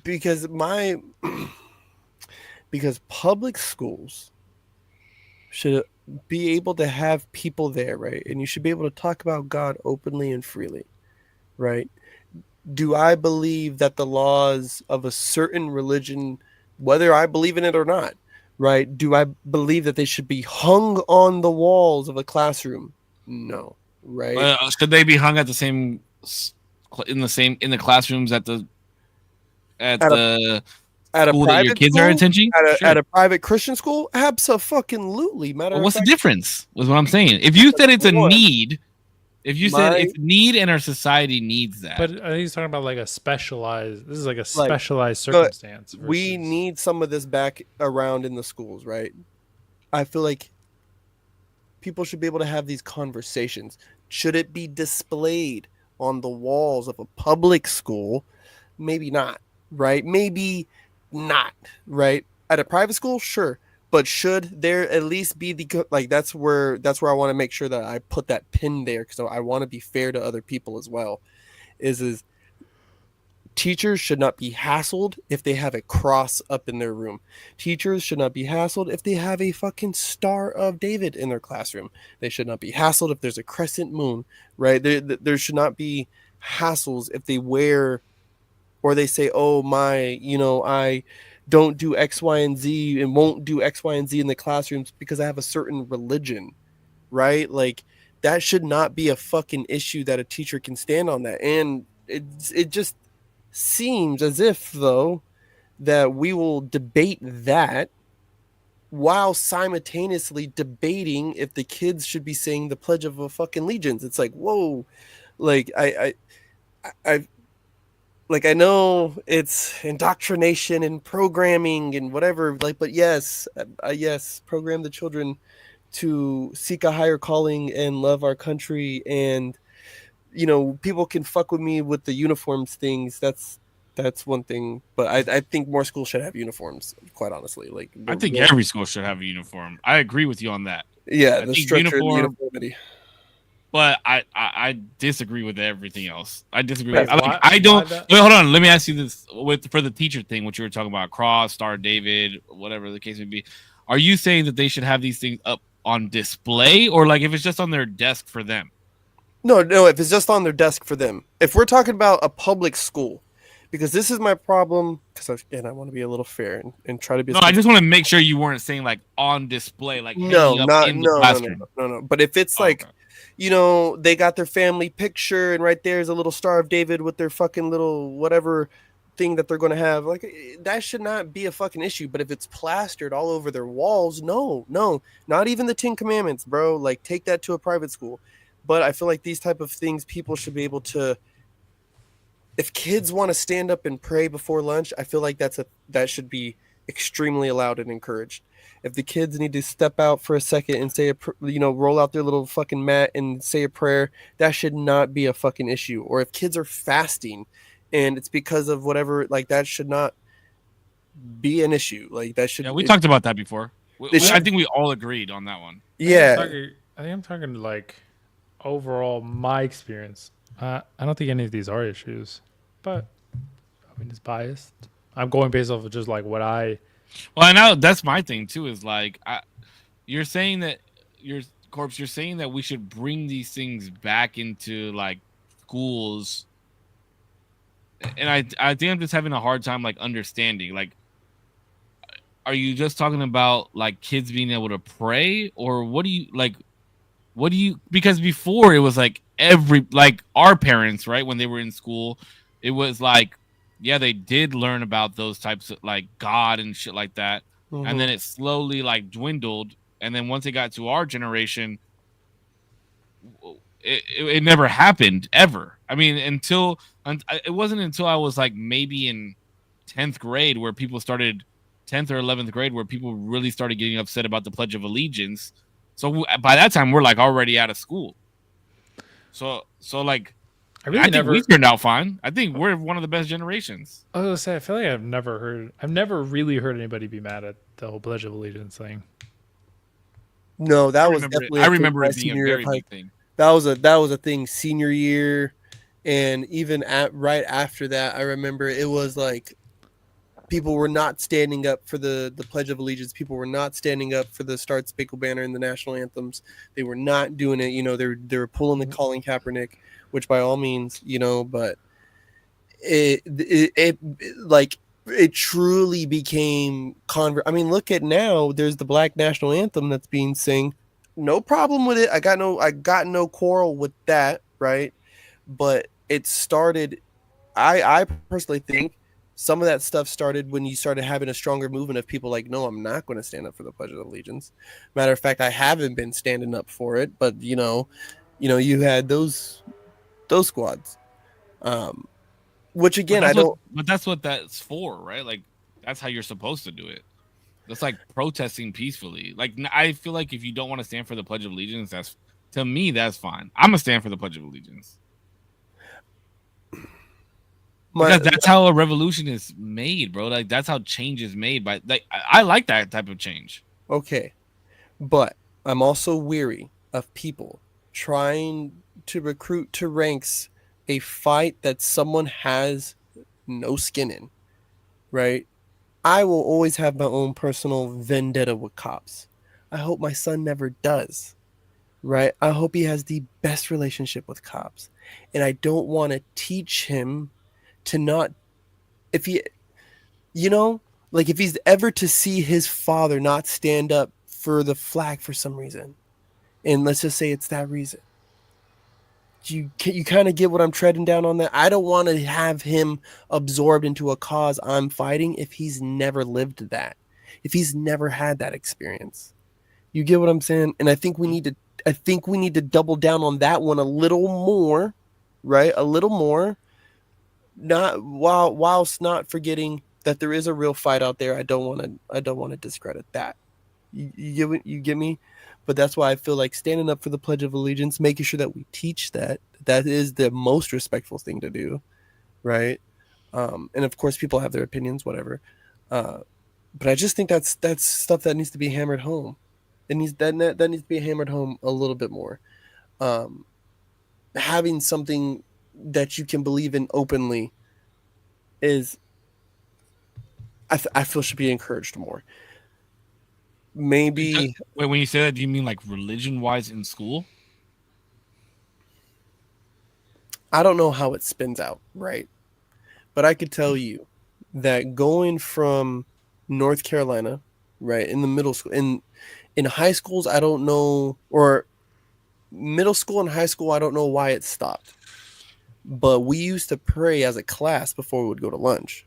because my because public schools should be able to have people there, right? And you should be able to talk about God openly and freely, right? Do I believe that the laws of a certain religion, whether I believe in it or not, right? Do I believe that they should be hung on the walls of a classroom? No, right? Should they be hung at the same in the classrooms at At a the at a school that your private kids are school, attending? at Sure. a private Christian school, absolutely. Matter Well, of what's the fact, difference? Was what I'm saying. If you said it's a one, need, if you said my it's a need and our society needs that, But I think he's talking about like a specialized. This is like a like, specialized but circumstance we versus. need some of this back around in the schools, right? I feel like people should be able to have these conversations. Should it be displayed on the walls of a public school? Maybe not, right? Maybe not, right? At a private school, sure. But should there at least be the like that's where I want to make sure that I put that pin there because I want to be fair to other people as well. Is teachers should not be hassled if they have a cross up in their room. Teachers should not be hassled if they have a fucking Star of David in their classroom. They should not be hassled if there's a crescent moon, right? There should not be hassles if they wear or they say, oh, I don't do X, Y, and Z and won't do X, Y, and Z in the classrooms because I have a certain religion, right? Like that should not be a fucking issue that a teacher can stand on that. And it just seems as if, though, that we will debate that while simultaneously debating if the kids should be saying the Pledge of a fucking Allegiance. It's like, whoa, like I like I know it's indoctrination and programming and whatever, like, but yes, yes, program the children to seek a higher calling and love our country and people can fuck with me with the uniforms things. That's one thing, but I think more schools should have uniforms. Quite honestly, like I think every school should have a uniform. I agree with you on that. yeah, I the think structure and the uniform, uniformity. but I disagree with everything else. I disagree Wait, with. I why don't. that? Wait, hold on. Let me ask you this: for the teacher thing, what you were talking about, cross, Star, David, whatever the case may be, are you saying that they should have these things up on display, or like if it's just on their desk for them? No, if it's just on their desk for them. If we're talking about a public school, because this is my problem, because I want to be a little fair and try to be. No, I just want to make sure you weren't saying like on display, like No, hanging up not in the no, no, no, classroom. no, no. But if it's Oh, like, okay. they got their family picture, and right there's a little Star of David with their fucking little whatever thing that they're going to have, like that should not be a fucking issue. But if it's plastered all over their walls, no, not even the 10 Commandments, bro. Like take that to a private school. But I feel like these type of things, people should be able to. If kids want to stand up and pray before lunch, I feel like that should be extremely allowed and encouraged. If the kids need to step out for a second and say roll out their little fucking mat and say a prayer, that should not be a fucking issue. Or if kids are fasting and it's because of whatever, like that should not be an issue. Like that should. Yeah, we talked about that before. I should, think we all agreed on that one. yeah. I think I'm talking like overall my experience. I don't think any of these are issues, but I mean it's biased. I'm going based off of just like what I. Well, I know that's my thing too. Is like you're saying that Corpse. You're saying that we should bring these things back into like schools, and I think I'm just having a hard time like understanding. Like, are you just talking about like kids being able to pray, or what do you like? What do you? Because before it was like our parents, right, when they were in school, it was like, yeah, they did learn about those types of like God and shit like that, and then it slowly like dwindled, and then once it got to our generation, it never happened ever. I mean, it wasn't until I was like maybe in 10th grade where people started 10th or 11th grade where people really started getting upset about the Pledge of Allegiance. So by that time, we're like already out of school. So like, I think we turned out fine. I think we're one of the best generations. I was gonna say, I feel like I've never really heard anybody be mad at the whole Pledge of Allegiance thing. No, that was definitely. I remember it being a very big thing. That was a thing senior year. And even right after that, I remember it was like people were not standing up for the Pledge of Allegiance. People were not standing up for the Star Spangled Banner and the national anthems. They were not doing it. They were pulling the Colin Kaepernick, which by all means, but it like it truly became I mean, look at now. There's the Black National Anthem that's being sung. No problem with it. I got no quarrel with that, right? But it started. I personally think some of that stuff started when you started having a stronger movement of people like, no, I'm not going to stand up for the Pledge of Allegiance. Matter of fact, I haven't been standing up for it, but you had those squads, um, which But again, I don't. that's what that's for, right? Like that's how you're supposed to do it. That's like protesting peacefully. Like I feel like if you don't want to stand for the Pledge of Allegiance, that's to me that's fine. I'm gonna stand for the Pledge of Allegiance My because that's how a revolution is made, bro. Like that's how change is made. By like I like that type of change. Okay, but I'm also weary of people trying to recruit to ranks a fight that someone has no skin in, right? I will always have my own personal vendetta with cops. I hope my son never does, right? I hope he has the best relationship with cops. And I don't want to teach him to not, if he, you know, like if he's ever to see his father not stand up for the flag for some reason, and let's just say it's that reason. You kind of get what I'm treading down on that. I don't want to have him absorbed into a cause I'm fighting if he's never lived that, if he's never had that experience. You get what I'm saying? And I think we need to double down on that one a little more, right? A little more, not whilst not forgetting that there is a real fight out there. I don't want to discredit that. You get me? But that's why I feel like standing up for the Pledge of Allegiance, making sure that we teach that is the most respectful thing to do, right? And of course, people have their opinions, whatever. Uh, but I just think that's stuff that needs to be hammered home. That needs to be hammered home a little bit more. Um, Having something that you can believe in openly is, I feel, should be encouraged more. Maybe Wait, when you say that, do you mean like religion wise in school? I don't know how it spins out, right? But I could tell you that going from North Carolina, right, in the middle school, in high schools, I don't know, or middle school and high school, I don't know why it stopped. But we used to pray as a class before we would go to lunch.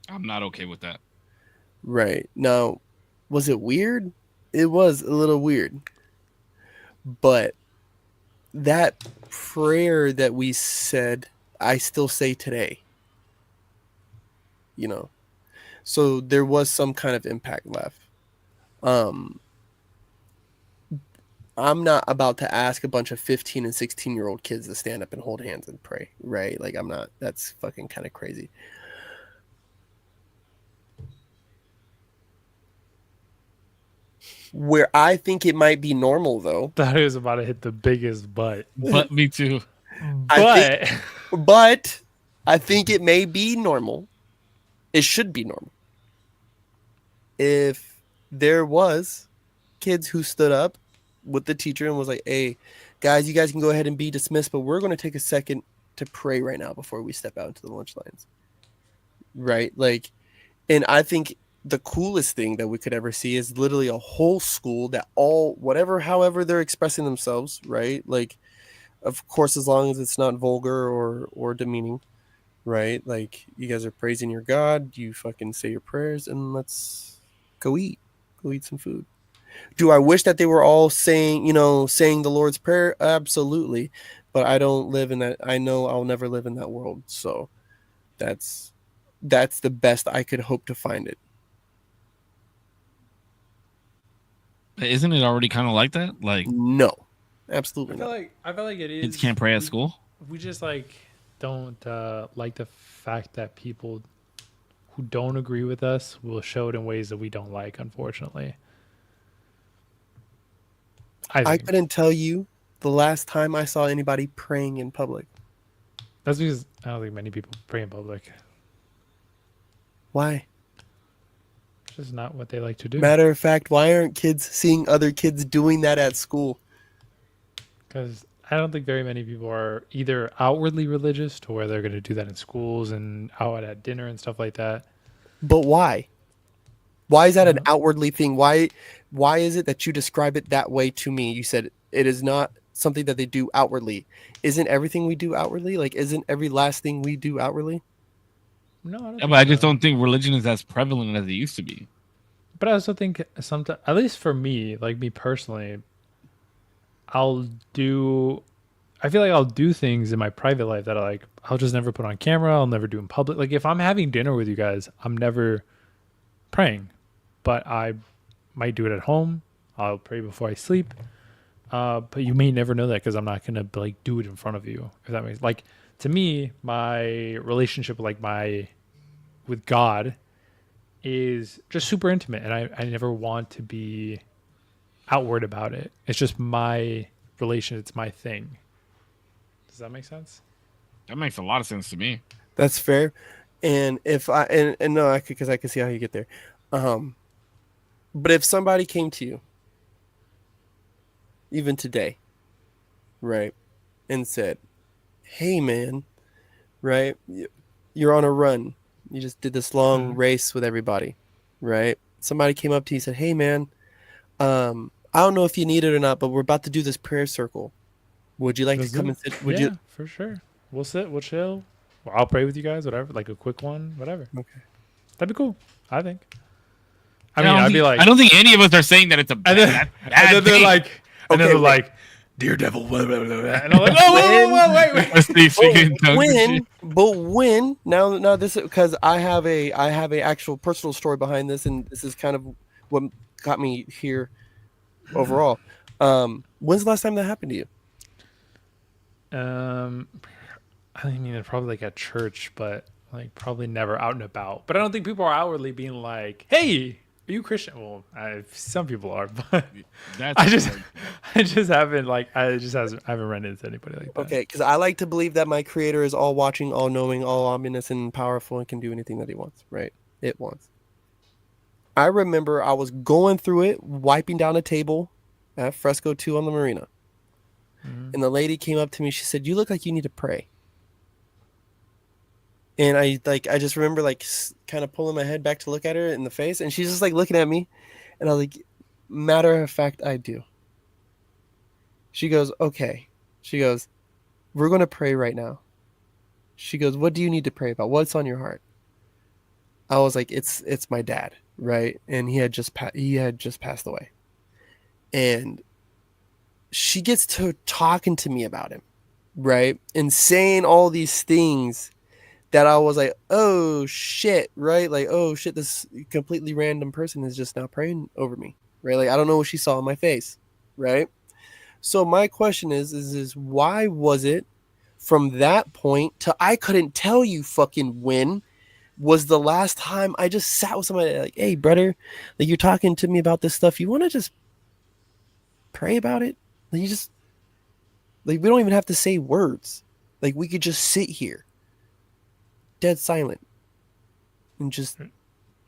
I'm not okay with that. Right. Now, was it weird? It was a little weird. But that prayer that we said, I still say today, you know. So there was some kind of impact left. Um I'm not about to ask a bunch of 15 and 16-year-old kids to stand up and hold hands and pray, right? Like I'm not, that's fucking kind of crazy. Where I think it might be normal though, Thought he was about to hit the biggest butt. But me too. I think But but I think it may be normal. It should be normal. If there was kids who stood up with the teacher and was like, "Hey, guys, you guys can go ahead and be dismissed, but we're going to take a second to pray right now before we step out into the lunch lines." Right? Like, and I think the coolest thing that we could ever see is literally a whole school that all whatever however they're expressing themselves, right? Like, of course, as long as it's not vulgar or demeaning, right? Like, you guys are praising your God, you fucking say your prayers, and let's go eat. Go eat some food. Do I wish that they were all saying the Lord's Prayer? Absolutely. But I don't live in that. I know I'll never live in that world. So that's the best I could hope to find it. Isn't it already kind of like that? Like No. I Absolutely feel not. like it kids is. can't pray at school. We just like don't like the fact that people who don't agree with us will show it in ways that we don't like. Unfortunately, I I think. couldn't tell you the last time I saw anybody praying in public. That's because I don't think many people pray in public. Why? It's just not what they like to do. Matter of fact, why aren't kids seeing other kids doing that at school? Because I don't think very many people are either outwardly religious to where they're going to do that in schools and out at dinner and stuff like that. But why? Why is that an Uh, outwardly thing? Why is it that you describe it that way to me? You said it is not something that they do outwardly. Isn't everything we do outwardly? Like, isn't every last thing we do outwardly? No, I don't Yeah, think but I just so. don't think religion is as prevalent as it used to be. But I also think sometimes, at least for me, like me personally, I'll do. I feel like I'll do things in my private life that I'll just never put on camera. I'll never do in public. Like if I'm having dinner with you guys, I'm never praying, but I might do it at home. I'll pray before I sleep. But you may never know that because I'm not gonna like do it in front of you. If that makes like to me, my relationship with God is just super intimate, and I never want to be outward about it. It's just my relation. It's my thing. Does that make sense? That makes a lot of sense to me. That's fair. And if I and no, I could because I can see how you get there. Um, but if somebody came to you, even today, right, and said, "Hey, man, right, you're on a run. You just did this long Mhm. race with everybody, right? Somebody came up to you and said, "Hey, man, I don't know if you need it or not, but we're about to do this prayer circle. Would you like to Let's do come it. and sit? Would you?" Yeah, for sure. We'll sit. We'll chill. Well, I'll pray with you guys. Whatever. Like a quick one. Whatever. Okay. That'd be cool. I think. I And mean, I'd be like, I don't think any of us are saying that it's a and then, bad and then they're thing. like, and then Okay, they're wait. like, dear devil, blah, blah, blah, blah. And I'm like, whoa, whoa, whoa, whoa, wait, wait. Especially speaking in tongues and shit. But when now this because I have a actual personal story behind this, and this is kind of what got me here overall. When's the last time that happened to you? Um, I mean, they're probably like at church, but like probably never out and about. But I don't think people are outwardly being like, "Hey, are you Christian?" Well, some people are, but That's I just, weird. I haven't run into anybody like that. Okay, because I like to believe that my creator is all watching, all knowing, all ominous, and powerful, and can do anything that he wants. Right? It wants. I remember I was going through it, wiping down a table at Fresco 2 on the Marina. Mhm. And the lady came up to me. She said, "You look like you need to pray." And I just remember kind of pulling my head back to look at her in the face, and she's just like looking at me, and I was like, "Matter of fact, I do." She goes, "Okay." She goes, "We're going to pray right now." She goes, "What do you need to pray about? What's on your heart?" I was like, "It's my dad, right?" And he had just passed away. And she gets to talking to me about him, right? And saying all these things that I was like, "Oh shit," right? Like, "Oh shit, this completely random person is just now praying over me." Right? Like I don't know what she saw in my face, right? So my question is why was it from that point to I couldn't tell you fucking when was the last time I just sat with somebody like, "Hey, brother, like you're talking to me about this stuff. You want to just pray about it?" Like you just like we don't even have to say words. Like we could just sit here, dead silent, and just You're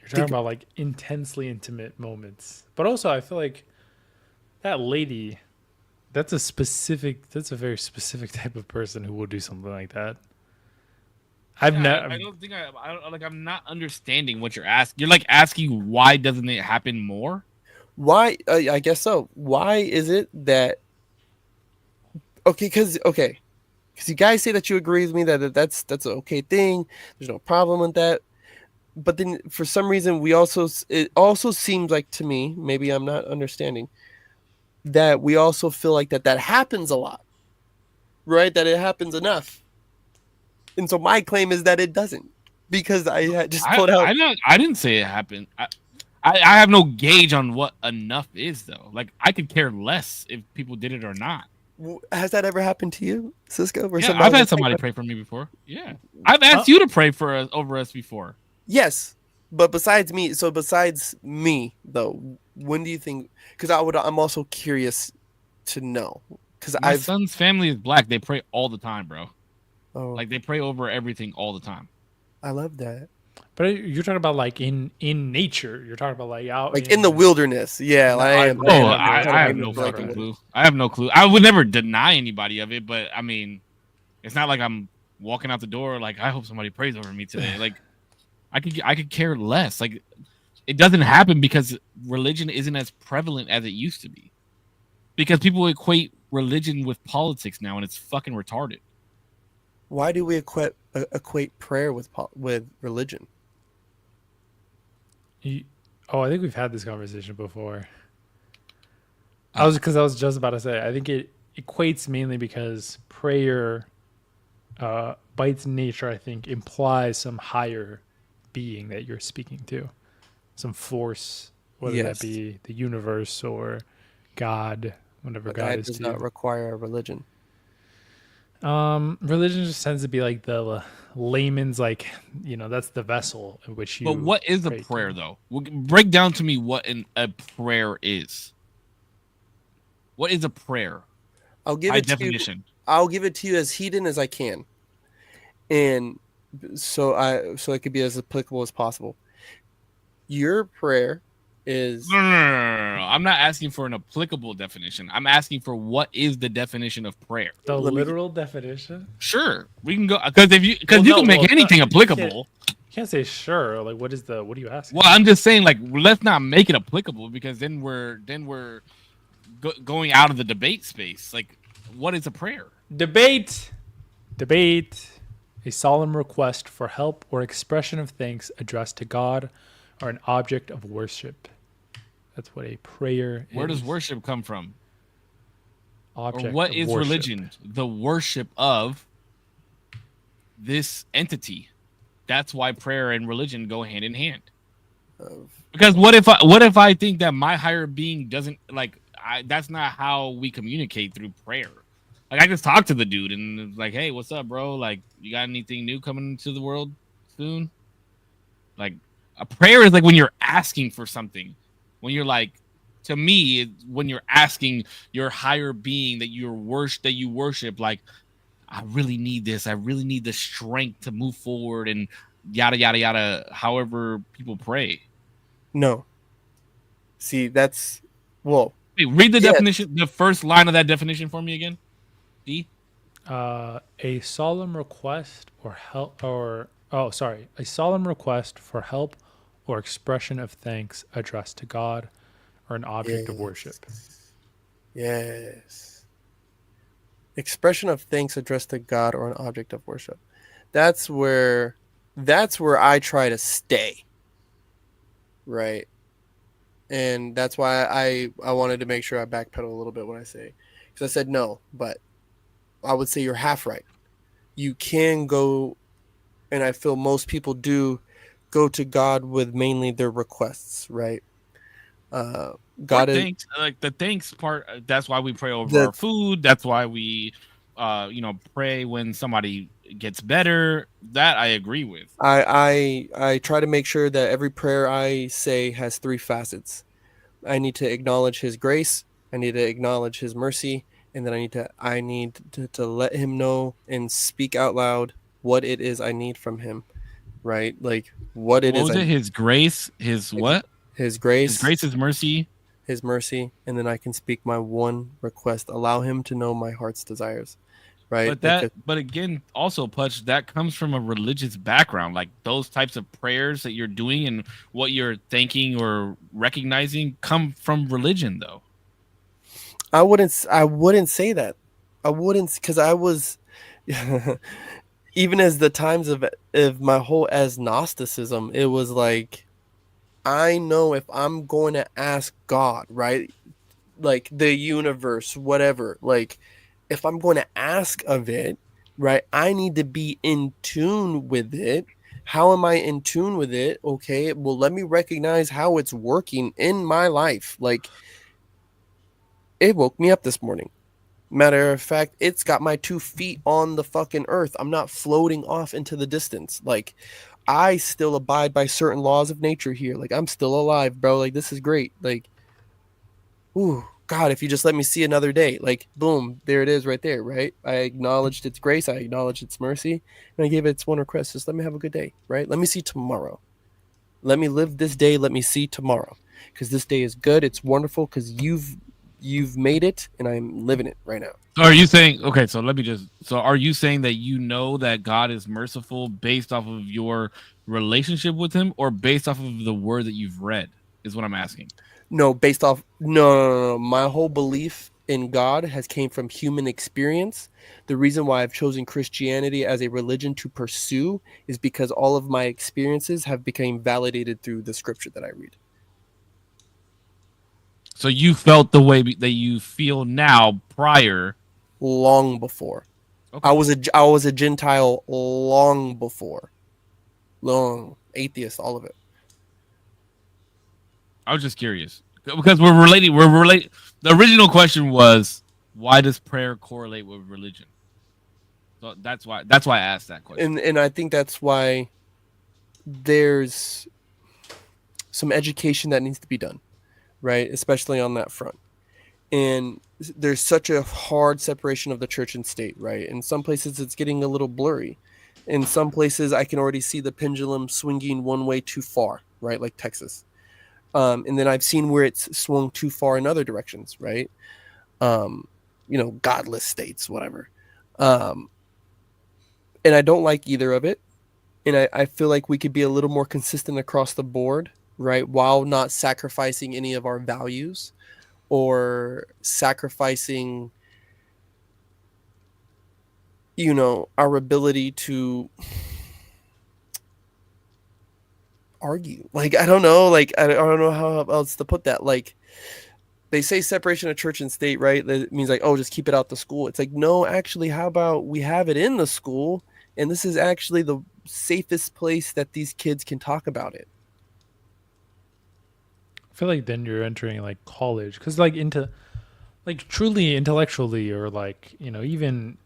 talking think. about like intensely intimate moments, but also I feel like that lady, that's a very specific type of person who will do something like that. I've Yeah, never. I don't think I don't like. I'm not understanding what you're asking. You're like asking why doesn't it happen more? Why? I guess so. Why is it that? Because you guys say that you agree with me that's an okay thing. There's no problem with that. But then for some reason it also seems like to me, maybe I'm not understanding, that we also feel like that happens a lot, right? That it happens enough. And so my claim is that it doesn't, because I had just pulled out. I didn't say it happened. I have no gauge on what enough is though. Like I could care less if people did it or not. Has that ever happened to you, Cisco? Where Yeah, I've somebody had like, "Hey, somebody brother." pray for me before. Yeah, I've Uh, asked you to pray for us over us before. Yes, but besides me though, when do you think? Because I'm also curious to know, because My son's family is black. They pray all the time, bro. Oh, Like they pray over everything all the time. I love that. But you're talking about like in nature. You're talking about like out Like in the wilderness. Yeah, No, I I am. would Oh, I'm never. kind I of I have would no aiming for like never. the fucking wilderness. clue. I have no clue. I would never deny anybody of it, but I mean, it's not like I'm walking out the door like I hope somebody prays over me today. Like I could care less. Like it doesn't happen because religion isn't as prevalent as it used to be. Because people equate religion with politics now, and it's fucking retarded. Why do we equate prayer with religion? Oh, I think we've had this conversation before. Uh, I was just about to say. I think it equates mainly because prayer, by its nature, I think implies some higher being that you're speaking to, some force, whether that Yes, be the universe or God, whatever but God that is does to not you. require a religion. Religion just tends to be like the layman's, like, that's the vessel in which but you what is a pray prayer, to. though? Break down to me what a prayer is. What is a prayer I'll give by it to you. definition? I'll give it to you as hidden as I can, and so it could be as applicable as possible. Your prayer is No. I'm not asking for an applicable definition. I'm asking for what is the definition of prayer. The let me literal definition? Sure, we can go because you Well, no, can well, make anything applicable. you can't say sure. Like, what are you asking? Well, I'm just saying, like, let's not make it applicable because then we're going out of the debate space. Like, what is a prayer? Debate. Debate. A solemn request for help or expression of thanks addressed to God or an object of worship. That's what a prayer Where is. does worship come from? Or Object what of is worship. religion? The worship of this entity. That's why prayer and religion go hand in hand. Because what if I think that my higher being doesn't like that's not how we communicate through prayer. Like I just talked to the dude and it's like, hey, what's up, bro? Like, you got anything new coming into the world soon? Like, a prayer is like when you're asking for something. When you're like, to me, when you're asking your higher being that you worship, like, I really need this. I really need the strength to move forward and yada yada yada. However, people pray. no. See, that's well, Hey, read the yes. definition, the first line of that definition for me again. D. A solemn request or help or oh sorry, a solemn request for help or expression of thanks addressed to God or an object of worship. Yes. Expression of thanks addressed to God or an object of worship. That's where I try to stay. Right. And that's why I wanted to make sure I backpedal a little bit when I say, because I said no, but I would say you're half right. You can go, and I feel most people do go to God with mainly their requests, right? Or God is thanks, like the thanks part. That's why we pray over the our food. That's why we, pray when somebody gets better. That I agree with. I try to make sure that every prayer I say has three facets. I need to acknowledge His grace. I need to acknowledge His mercy, and then I need to let Him know and speak out loud what it is I need from Him. Right, like what it What is was I it? His grace, his his, what? his His grace, grace, his mercy. His mercy, and then I can speak my one request. Allow Him to know my heart's desires. Right, like But again, also, Putch, that comes from a religious background. Like those types of prayers that you're doing and what you're thanking or recognizing come from religion, though. I wouldn't say that. I wouldn't, because I was even as the times of my whole as Gnosticism, it was like I know if I'm going to ask God, right? Like the universe, whatever, like if I'm going to ask of it, right, I need to be in tune with it. How am I in tune with it? Okay, well, let me recognize how it's working in my life. Like it woke me up this morning. Matter of fact, it's got my 2 feet on the fucking earth. I'm not floating off into the distance. Like I still abide by certain laws of nature here. Like I'm still alive, bro. Like this is great. Like, ooh, God, if you just let me see another day, like, boom, there it is right there, right? I acknowledged its grace, I acknowledged its mercy, and I gave it its one request, just let me have a good day, right? Let me see tomorrow. Let me live this day, let me see tomorrow. Because this day is good, it's wonderful, because you've made it, and I'm living it right now. So are you saying okay? So let me just. So are you saying that you know that God is merciful based off of your relationship with Him, or based off of the word that you've read? Is what I'm asking. No, based off no. My whole belief in God has came from human experience. The reason why I've chosen Christianity as a religion to pursue is because all of my experiences have become validated through the scripture that I read. So you felt the way that you feel now prior. Long before. Okay. I was a Gentile long before. Long atheist, all of it. I was just curious because we're relating. We're related. The original question was, why does prayer correlate with religion? So that's why. That's why I asked that question. And I think that's why there's some education that needs to be done, right? Especially on that front. And there's such a hard separation of the church and state, right? In some places, it's getting a little blurry. In some places, I can already see the pendulum swinging one way too far, right? Like Texas. And then I've seen where it's swung too far in other directions, right? Godless states, whatever. And I don't like either of it. And I feel like we could be a little more consistent across the board, right? While not sacrificing any of our values or sacrificing, our ability to argue. Like, I don't know. Like, I don't know how else to put that. Like, they say separation of church and state, right? That means like, oh, just keep it out the school. It's like, no, actually, how about we have it in the school? And this is actually the safest place that these kids can talk about it. I feel like then you're entering like college, because like into like truly intellectually, or like even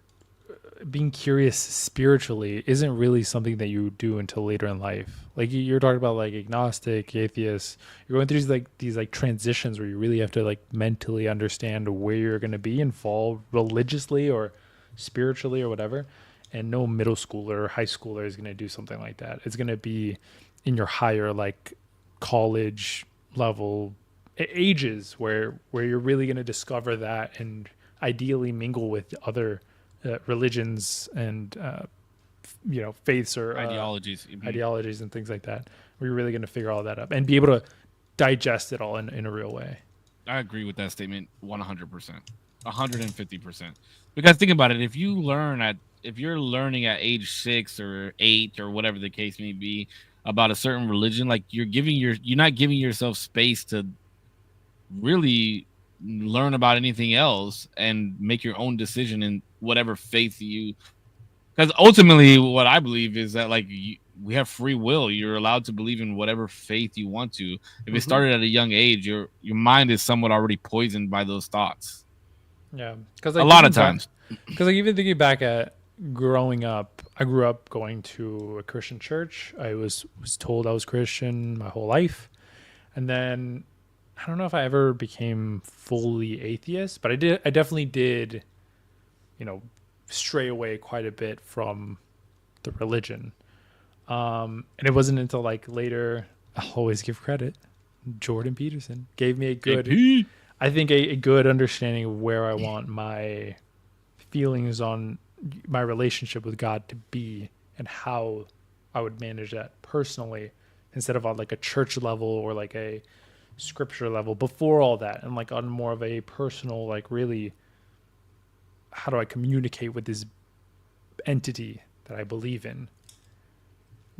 being curious spiritually isn't really something that you do until later in life. Like you're talking about like agnostic, atheist. You're going through these transitions where you really have to like mentally understand where you're going to be and fall religiously or spiritually or whatever. And no middle schooler or high schooler is going to do something like that. It's going to be in your higher like college level ages where you're really going to discover that and ideally mingle with other religions and faiths or ideologies and things like that. We're really going to figure all that up and be able to digest it all in a real way. I agree with that statement 100%, 150%. Because think about it, if you're learning at age 6 or 8 or whatever the case may be about a certain religion, like you're not giving yourself space to really learn about anything else and make your own decision in whatever faith you, because ultimately what I believe is that like we have free will. You're allowed to believe in whatever faith you want to. If it started at a young age, your mind is somewhat already poisoned by those thoughts. Yeah, because a lot of times, because like even thinking back at growing up, I grew up going to a Christian church. I was told I was Christian my whole life, and then I don't know if I ever became fully atheist, but I definitely did, stray away quite a bit from the religion. And it wasn't until like later, I'll always give credit, Jordan Peterson gave me a good understanding of where I want my feelings on my relationship with God to be and how I would manage that personally instead of on like a church level or like a scripture level before all that, and like on more of a personal, like really how do I communicate with this entity that I believe in,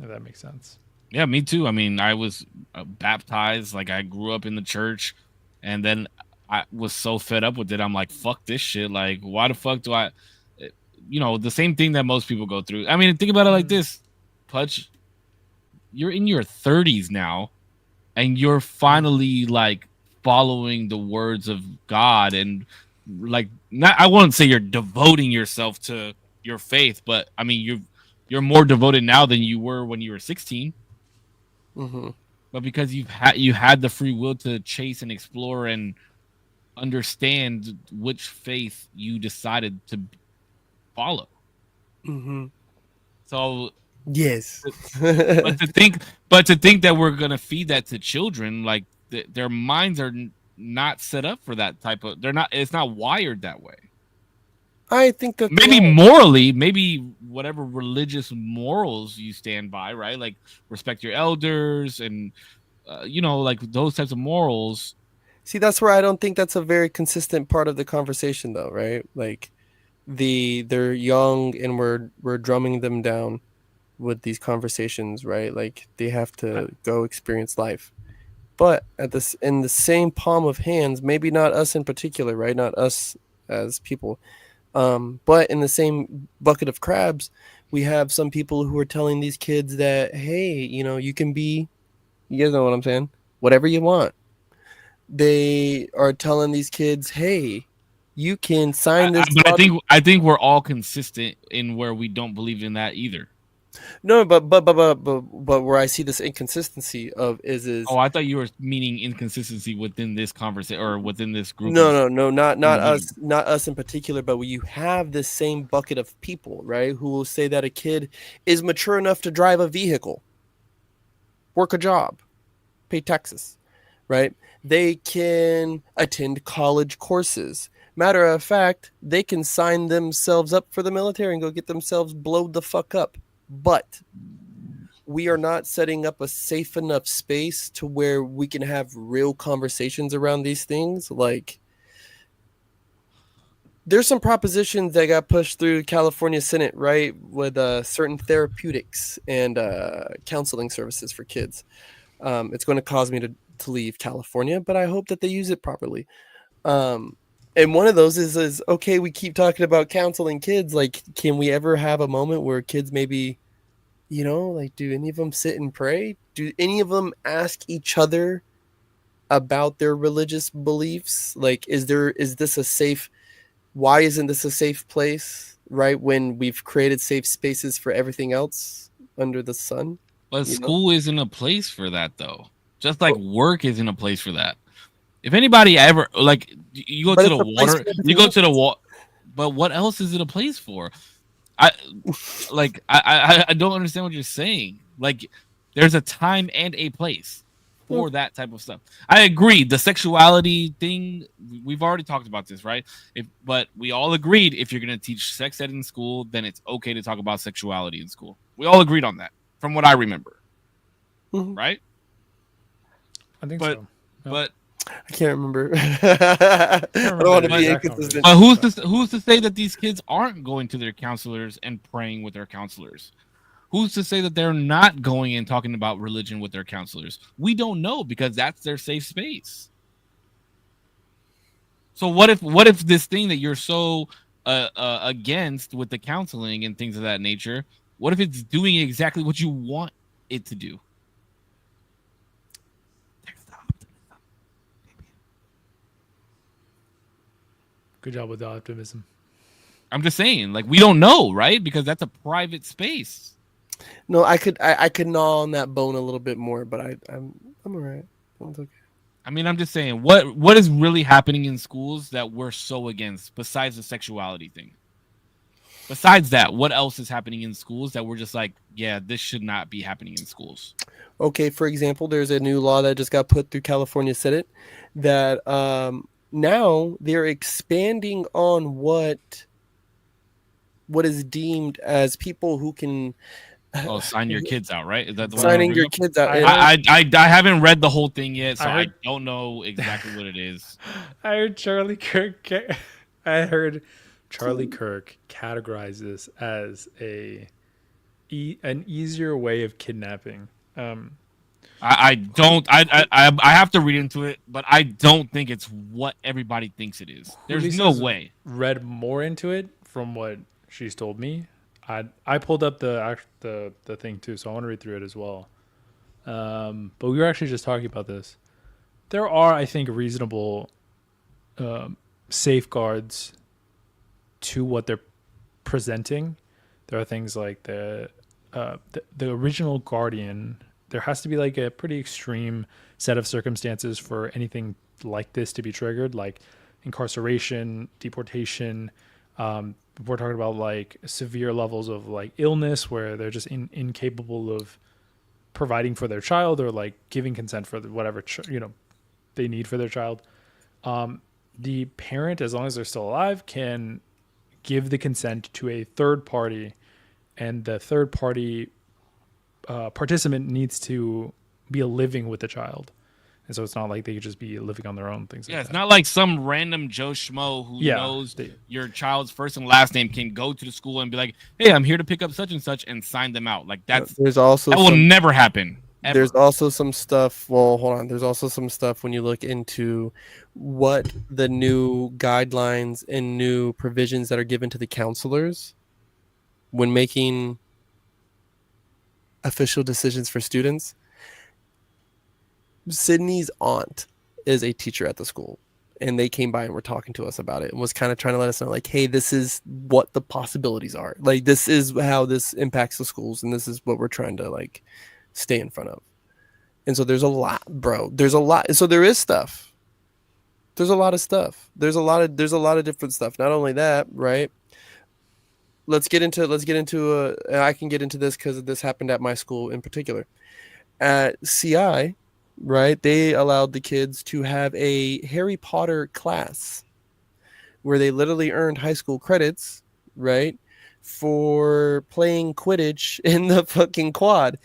if that makes sense. Yeah, me too. I mean, I was baptized, like I grew up in the church, and then I was so fed up with it. I'm like, fuck this shit. Like, why the fuck do I, the same thing that most people go through. I mean, think about it like this, Pudge, you're in your 30s now, and you're finally like following the words of God, and like, not, I wouldn't say you're devoting yourself to your faith, but I mean, you're more devoted now than you were when you were 16. Mm-hmm. But because you had the free will to chase and explore and understand which faith you decided to follow. Hmm. So, Yes. but to think, but to think that we're gonna feed that to children, like their minds are not set up for that type of. They're not. It's not wired that way. I think that they Maybe are. morally, maybe whatever religious morals you stand by, right? Like respect your elders and like those types of morals. See, that's where I don't think that's a very consistent part of the conversation, though, right? Like they're young and we're drumming them down with these conversations, right? Like they have I, to go experience life. But at this in the same palm of hands, maybe not us in particular, right? Not us as people. But in the same bucket of crabs, we have some people who are telling these kids that, hey, you can be, you guys know what I'm saying? Whatever you want. They are telling these kids, hey, you can sign this but dotted. I think we're all consistent in where we don't believe in that either. No, but where I see this inconsistency of is Oh, I thought you were meaning inconsistency within this conversation or within this group no, of no, no, not individuals. us, not us in particular, but you have this same bucket of people, right, who will say that a kid is mature enough to drive a vehicle, work a job, pay taxes, right? They can attend college courses. Matter of fact, they can sign themselves up for the military and go get themselves blowed the fuck up. But we are not setting up a safe enough space to where we can have real conversations around these things. Like, there's some propositions that got pushed through California Senate, right, with certain therapeutics and counseling services for kids. It's going to cause me to leave California, but I hope that they use it properly. Um, and one of those is okay. We keep talking about counseling kids. Like, can we ever have a moment where kids maybe, like, do any of them sit and pray? Do any of them ask each other about their religious beliefs? Like, is this a safe? Why isn't this a safe place? Right, when we've created safe spaces for everything else under the sun, But you know. school isn't a place for that though. Just like work isn't a place for that. If anybody ever like you go But to it's the a place water, for you everything go to the else. wall. But what else is it a place for? I I don't understand what you're saying. Like there's a time and a place for that type of stuff. I agree. The sexuality thing, we've already talked about this, right? But we all agreed if you're going to teach sex ed in school, then it's okay to talk about sexuality in school. We all agreed on that, from what I remember, Mhm. right? I think But so. Yep. but I can't remember. I don't remember want to the be exact inconsistent. but conversation. who's to say that these kids aren't going to their counselors and praying with their counselors? Who's to say that they're not going and talking about religion with their counselors? We don't know because that's their safe space. So what if this thing that you're so against with the counseling and things of that nature, what if it's doing exactly what you want it to do? Good job with the optimism. I'm just saying, like we don't know, right? Because that's a private space. No, I could gnaw on that bone a little bit more, but I'm all right. It's okay. I mean, I'm just saying, what is really happening in schools that we're so against besides the sexuality thing? Besides that, what else is happening in schools that we're just like, yeah, this should not be happening in schools? Okay, for example, there's a new law that just got put through California Senate that now they're expanding on what is deemed as people who can Oh, sign your kids out, right? Is that the one you want to signing bring your up? kids out. I And heard, I haven't read the whole thing yet, so I I heard, don't know exactly what it is. I heard Charlie Kirk. I heard Charlie Kirk categorize this as an easier way of kidnapping. I don't I have to read into it, but I don't think it's what everybody thinks it is. There's no Lisa's way. read more into it from what she's told me. I pulled up the thing too, so I want to read through it as well. But we were actually just talking about this. There are, I think, reasonable safeguards to what they're presenting. There are things like the original guardian. There has to be like a pretty extreme set of circumstances for anything like this to be triggered. Like incarceration, deportation. We're talking about like severe levels of like illness where they're just incapable of providing for their child or like giving consent for whatever they need for their child. The parent, as long as they're still alive, can give the consent to a third party, and the third party participant needs to be living with the child. And so it's not like they could just be living on their own, things like that. It's not like some random Joe Schmo who knows your child's first and last name can go to the school and be like, hey, I'm here to pick up such and such and sign them out. Like that will never happen. Ever. There's also some stuff. Well, hold on. There's also some stuff when you look into what the new guidelines and new provisions that are given to the counselors when making official decisions for students. Sydney's aunt is a teacher at the school, and they came by and were talking to us about it and was kind of trying to let us know, like, hey, this is what the possibilities are. Like, this is how this impacts the schools, and this is what we're trying to like stay in front of. And so there's a lot, bro. There's a lot. So there is stuff. There's a lot of stuff. There's a lot of different stuff. Not only that, right? Let's get into I can get into this because this happened at my school in particular. At CI, right? They allowed the kids to have a Harry Potter class where they literally earned high school credits, right? For playing Quidditch in the fucking quad.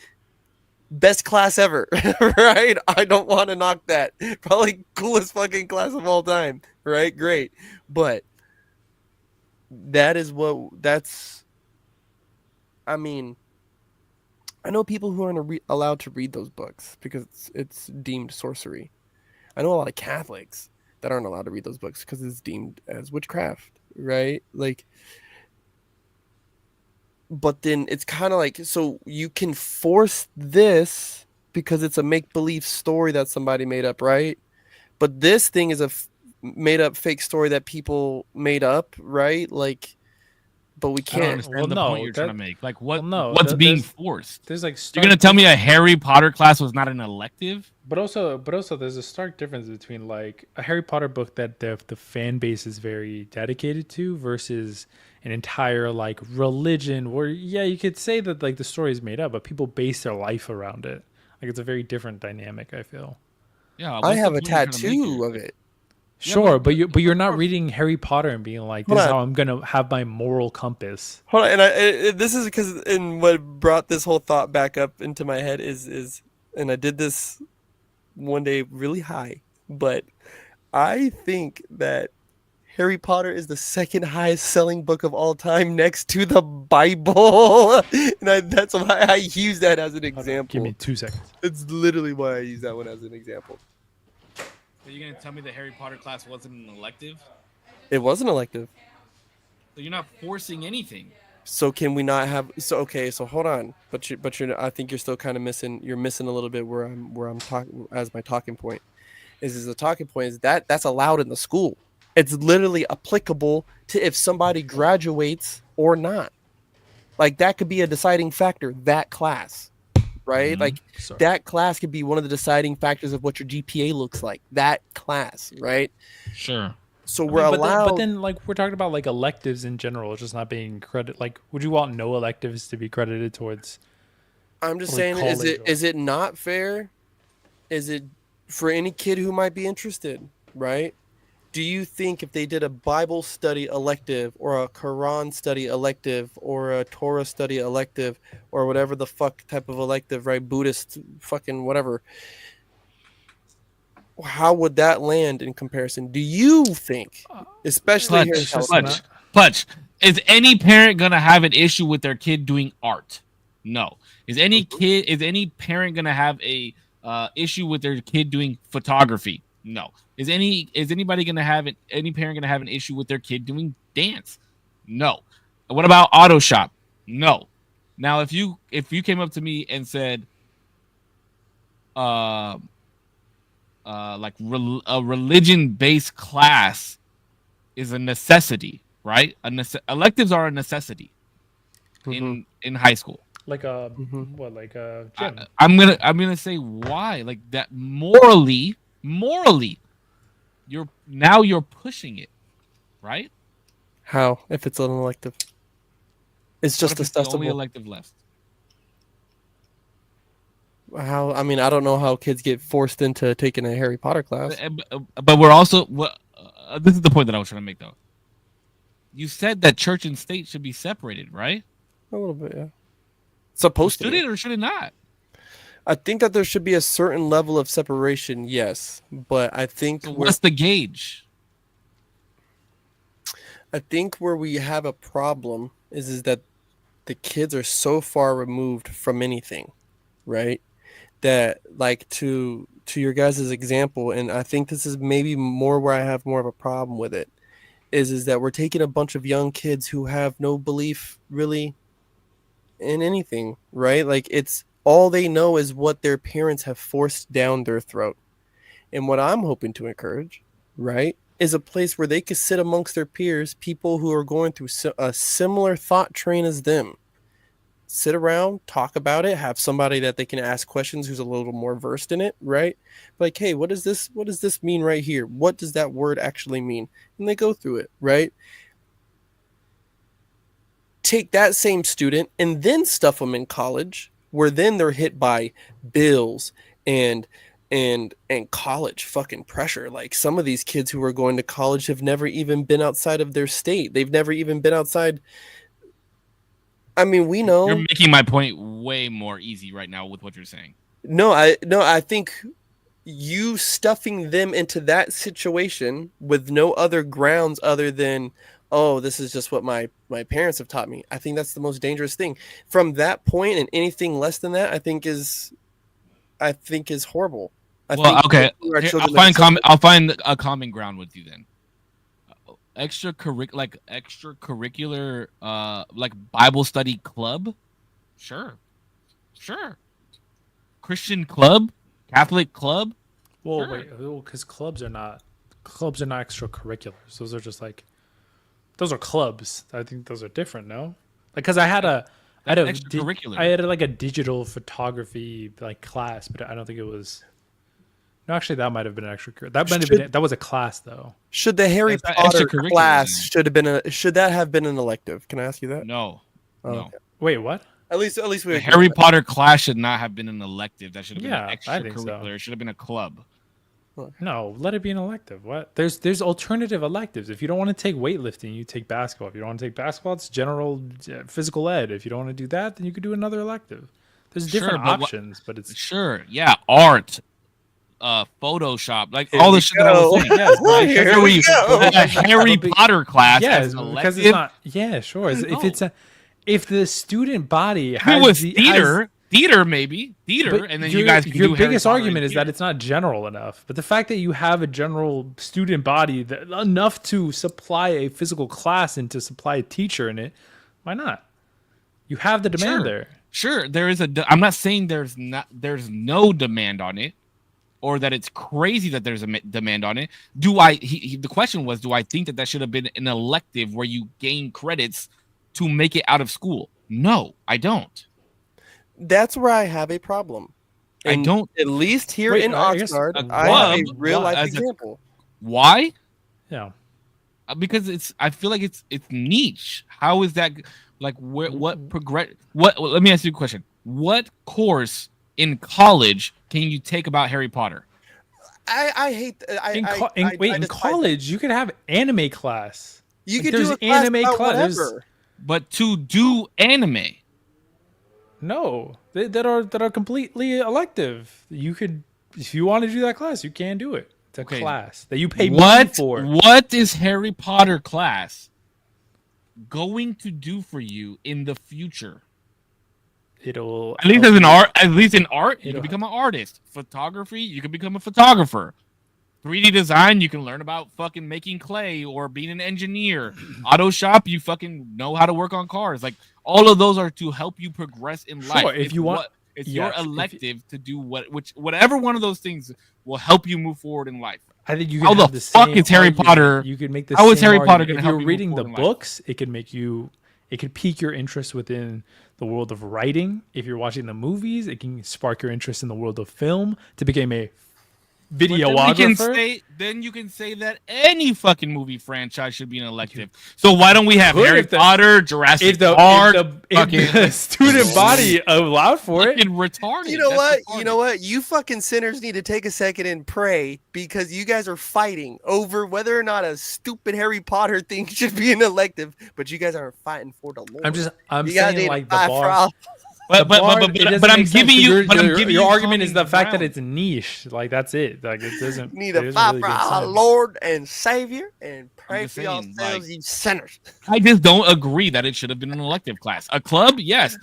Best class ever, right? I don't want to knock that. Probably coolest fucking class of all time, right? Great. But I mean, I know people who aren't allowed to read those books because it's deemed sorcery. I know a lot of Catholics that aren't allowed to read those books because it's deemed as witchcraft, right? Like, but then it's kind of like, so you can force this because it's a make-believe story that somebody made up, right? But this thing is a made-up fake story that people made up, right? Like, but we can't. I don't understand the point you're trying to make. Like, what's being forced? There's like you're gonna tell me a Harry Potter class was not an elective? But also, there's a stark difference between like a Harry Potter book that the fan base is very dedicated to versus an entire like religion where you could say that like the story is made up, but people base their life around it. Like it's a very different dynamic, I feel. Yeah, I have a tattoo of it. Sure, yeah, but you're not reading Harry Potter and being like, this is how I'm gonna have my moral compass. Hold on, and this is because what brought this whole thought back up into my head is, and I did this one day really high, but I think that Harry Potter is the second highest selling book of all time next to the Bible. And that's why I use that as an example. Give me 2 seconds. It's literally why I use that one as an example. So you're going to tell me the Harry Potter class wasn't an elective? It was an elective. So you're not forcing anything. So can we not have? So okay. So hold on. But you're. I think you're still kind of missing. You're missing a little bit where I'm talking as my talking point. Is the talking point is that's allowed in the school. It's literally applicable to if somebody graduates or not. Like that could be a deciding factor. That class, right? Mm-hmm. Like that class could be one of the deciding factors of what your GPA looks like. That class, right? Sure. So we're allowed. But then, like, we're talking about like electives in general, just not being credited. Like, would you want no electives to be credited towards? I'm just saying, is it not fair? Is it for any kid who might be interested, right? Do you think if they did a Bible study elective or a Quran study elective or a Torah study elective or whatever the fuck type of elective, right? Buddhist fucking whatever. How would that land in comparison? Do you think, especially here in California? Putch, is any parent gonna have an issue with their kid doing art? No. Is any parent gonna have a issue with their kid doing photography? No. Is anybody gonna have any parent gonna have an issue with their kid doing dance? No. What about auto shop? No. Now, if you came up to me and said, like a religion-based class is a necessity, right? Electives are a necessity in high school. Like a like a gym. I'm gonna say why, like that morally, you're pushing it, right? How? If it's an elective, it's What just if it's the only accessible. elective left? How? I mean, I don't know how kids get forced into taking a Harry Potter class. But we're also what this is the point that I was trying to make though. You said that church and state should be separated, right? A little bit, yeah. Well, Supposed to should be. it or should it not? I think that there should be a certain level of separation, yes, but So what's the gauge? I think where we have a problem is that the kids are so far removed from anything, right? That like to your guys' example, and I think this is maybe more where I have more of a problem with it, is that we're taking a bunch of young kids who have no belief really in anything, right? Like it's all they know is what their parents have forced down their throat. And what I'm hoping to encourage, right, is a place where they could sit amongst their peers, people who are going through a similar thought train as them. Sit around, talk about it, have somebody that they can ask questions who's a little more versed in it, right? Like, hey, what does this mean right here? What does that word actually mean? And they go through it, right? Take that same student and then stuff them in college, where then they're hit by bills and and college fucking pressure. Like some of these kids who are going to college have never even been outside of their state. They've never even been outside. I mean, we You're know. making my point way more easy right now with what you're saying. No, I think you stuffing them into that situation with no other grounds other than, oh, this is just what my parents have taught me. I think that's the most dangerous thing. From that point and anything less than that, I think is horrible. I Well, think okay, our here, children I'll find a common ground with you then. Extracurricular like Bible study club, sure, sure. Christian club, Catholic club, Well, sure. wait, because clubs are not extracurriculars. Those are just like those are clubs. I think those are different. No, like because That's extracurricular. I had like a digital photography like class, but I don't think it was. No, actually, that might have been an extracurricular. That was a class though. should the Harry That's Potter extracurricular class then. should that have been an elective? Can I ask you that? No, Oh, no. okay. Wait, what? At least we The agree Harry on that. Potter class should not have been an elective. That should have been Yeah, an I think so. extracurricular. It should have been a club. No, let it be an elective. What? There's alternative electives. If you don't want to take weightlifting, you take basketball. If you don't want to take basketball, it's general physical ed. If you don't want to do that, then you could do another elective. There's Sure, different but options, but it's Sure, yeah, art, Photoshop, like Here all we the shit that I was go. saying. yes, but Here Here we we go. a Harry But- Potter class yes, as an because elective. it's not. Yeah, sure. If No. it's if the student body If has it was the theater maybe theater, but and then your, you guys can your do Harry biggest Potter argument in is that theater. it's not general enough. But the fact that you have a general student body that enough to supply a physical class and to supply a teacher in it, why not? You have the demand Sure. there. Sure, there is I'm not saying there's no demand on it, or that it's crazy that there's a demand on it. The question was, do I think that should have been an elective where you gain credits to make it out of school? No, I don't. That's where I have a problem. I And don't. At least here Wait, in I guess Oxnard, a I have a club real life as a- example. Why? Yeah. Because I feel like it's niche. How is that like what progress what let me ask you a question. What course in college can you take about Harry Potter? I hate. In college, you could have anime class. You Like, could there's do a class anime about class. There's- whatever. But to do anime, No, that are completely elective. You could, if you want to do that class, you can do it. It's a Okay. class that you pay money what for. what is Harry Potter class going to do for you in the future? It'll At least help as an you- art, at least in art, you It'll- can become an artist. Photography, you can become a photographer. 3D design, you can learn about fucking making clay or being an engineer. Auto shop, you fucking know how to work on cars. Like all of those are to help you progress in life. Sure, if you want- it's yes, your if you- elective to do whatever one of those things will help you move forward in life. I think you How can the have the fuck same is Harry argument. Potter- You could make the how is same Harry Potter argument. gonna If help you're you move reading the forward in life? books, it could make you. It could pique your interest within the world of writing. If you're watching the movies, it can spark your interest in the world of film to become a videographer. Then you can say that any fucking movie franchise should be an elective. So why don't we have Harry Potter, Jurassic Park? If the student body allowed for it, retarded. You know what? You know what? You fucking sinners need to take a second and pray, because you guys are fighting over whether or not a stupid Harry Potter thing should be an elective, but you guys aren't fighting for the Lord. I'm saying like the bar. But I'm giving you. Your argument is the fact that it's niche. Like that's it. Like it doesn't. Need to fight for our Lord and Savior and pray for yourselves, you sinners. I just don't agree that it should have been an elective class. A club, yes.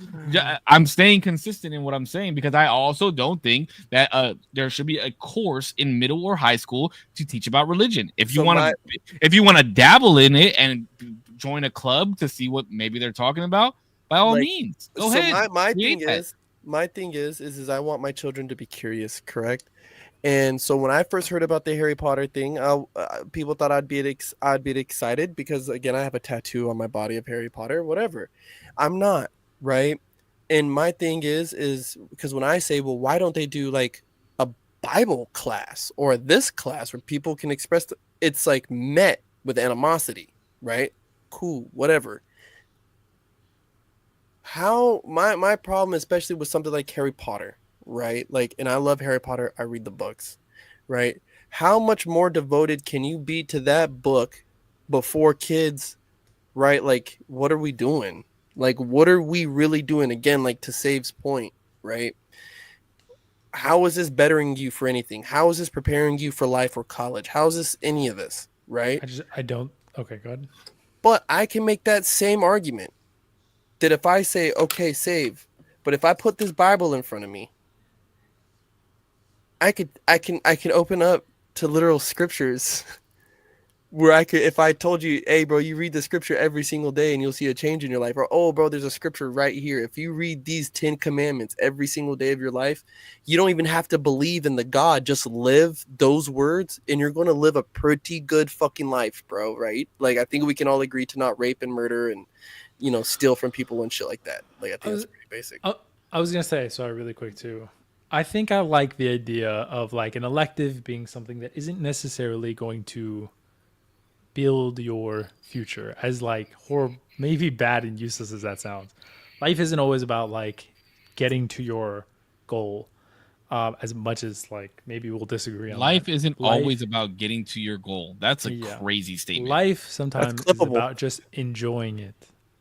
I'm staying consistent in what I'm saying, because I also don't think that there should be a course in middle or high school to teach about religion. If you want to dabble in it and join a club to see what maybe they're talking about, by all means, go ahead. My thing is I want my children to be curious, correct? And so when I first heard about the Harry Potter thing, people thought I'd be excited because, again, I have a tattoo on my body of Harry Potter, whatever. I'm not, right? And my thing is because when I say, well, why don't they do like a Bible class or this class where people can express, it's like met with animosity, right? Cool, whatever. How my problem, especially with something like Harry Potter, right? Like, and I love Harry Potter. I read the books, right? How much more devoted can you be to that book before kids, right? Like, what are we doing? Like, what are we really doing? Again, like to Save's point, right? How is this bettering you for anything? How is this preparing you for life or college? How is this any of this, right? Okay, go ahead. But I can make that same argument. That if I say, okay, Save, but if I put this Bible in front of me, I can open up to literal scriptures where I could, if I told you, hey, bro, you read the scripture every single day and you'll see a change in your life. Or, oh, bro, there's a scripture right here. If you read these 10 commandments every single day of your life, you don't even have to believe in the God. Just live those words and you're going to live a pretty good fucking life, bro, right? Like, I think we can all agree to not rape and murder and, steal from people and shit like that. Like, I think that's pretty basic. I was gonna say, sorry, really quick too. I think I like the idea of like an elective being something that isn't necessarily going to build your future, as like horrible, maybe bad and useless as that sounds. Life isn't always about like getting to your goal, as much as like maybe we'll disagree on. Life isn't always about getting to your goal. That's a crazy statement. Life sometimes is about just enjoying it.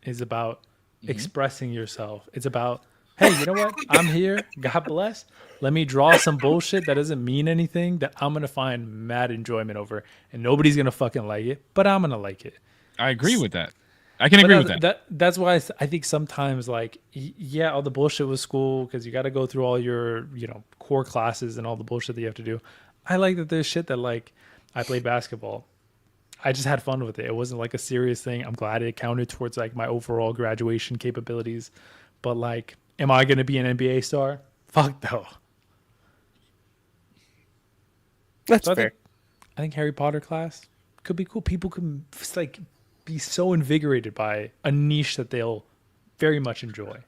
Is about expressing yourself. It's about, hey, you know what? I'm here. God bless. Let me draw some bullshit that doesn't mean anything that I'm going to find mad enjoyment over. And nobody's going to fucking like it, but I'm going to like it. I agree with that. I can agree with that. That's why I think sometimes, like, yeah, all the bullshit with school, because you got to go through all your, core classes and all the bullshit that you have to do. I like that there's shit that, like, I played basketball. I just had fun with it. It wasn't like a serious thing. I'm glad it counted towards like my overall graduation capabilities. But like, am I going to be an NBA star? Fuck no. That's fair. I think Harry Potter class could be cool. People can like be so invigorated by a niche that they'll very much enjoy.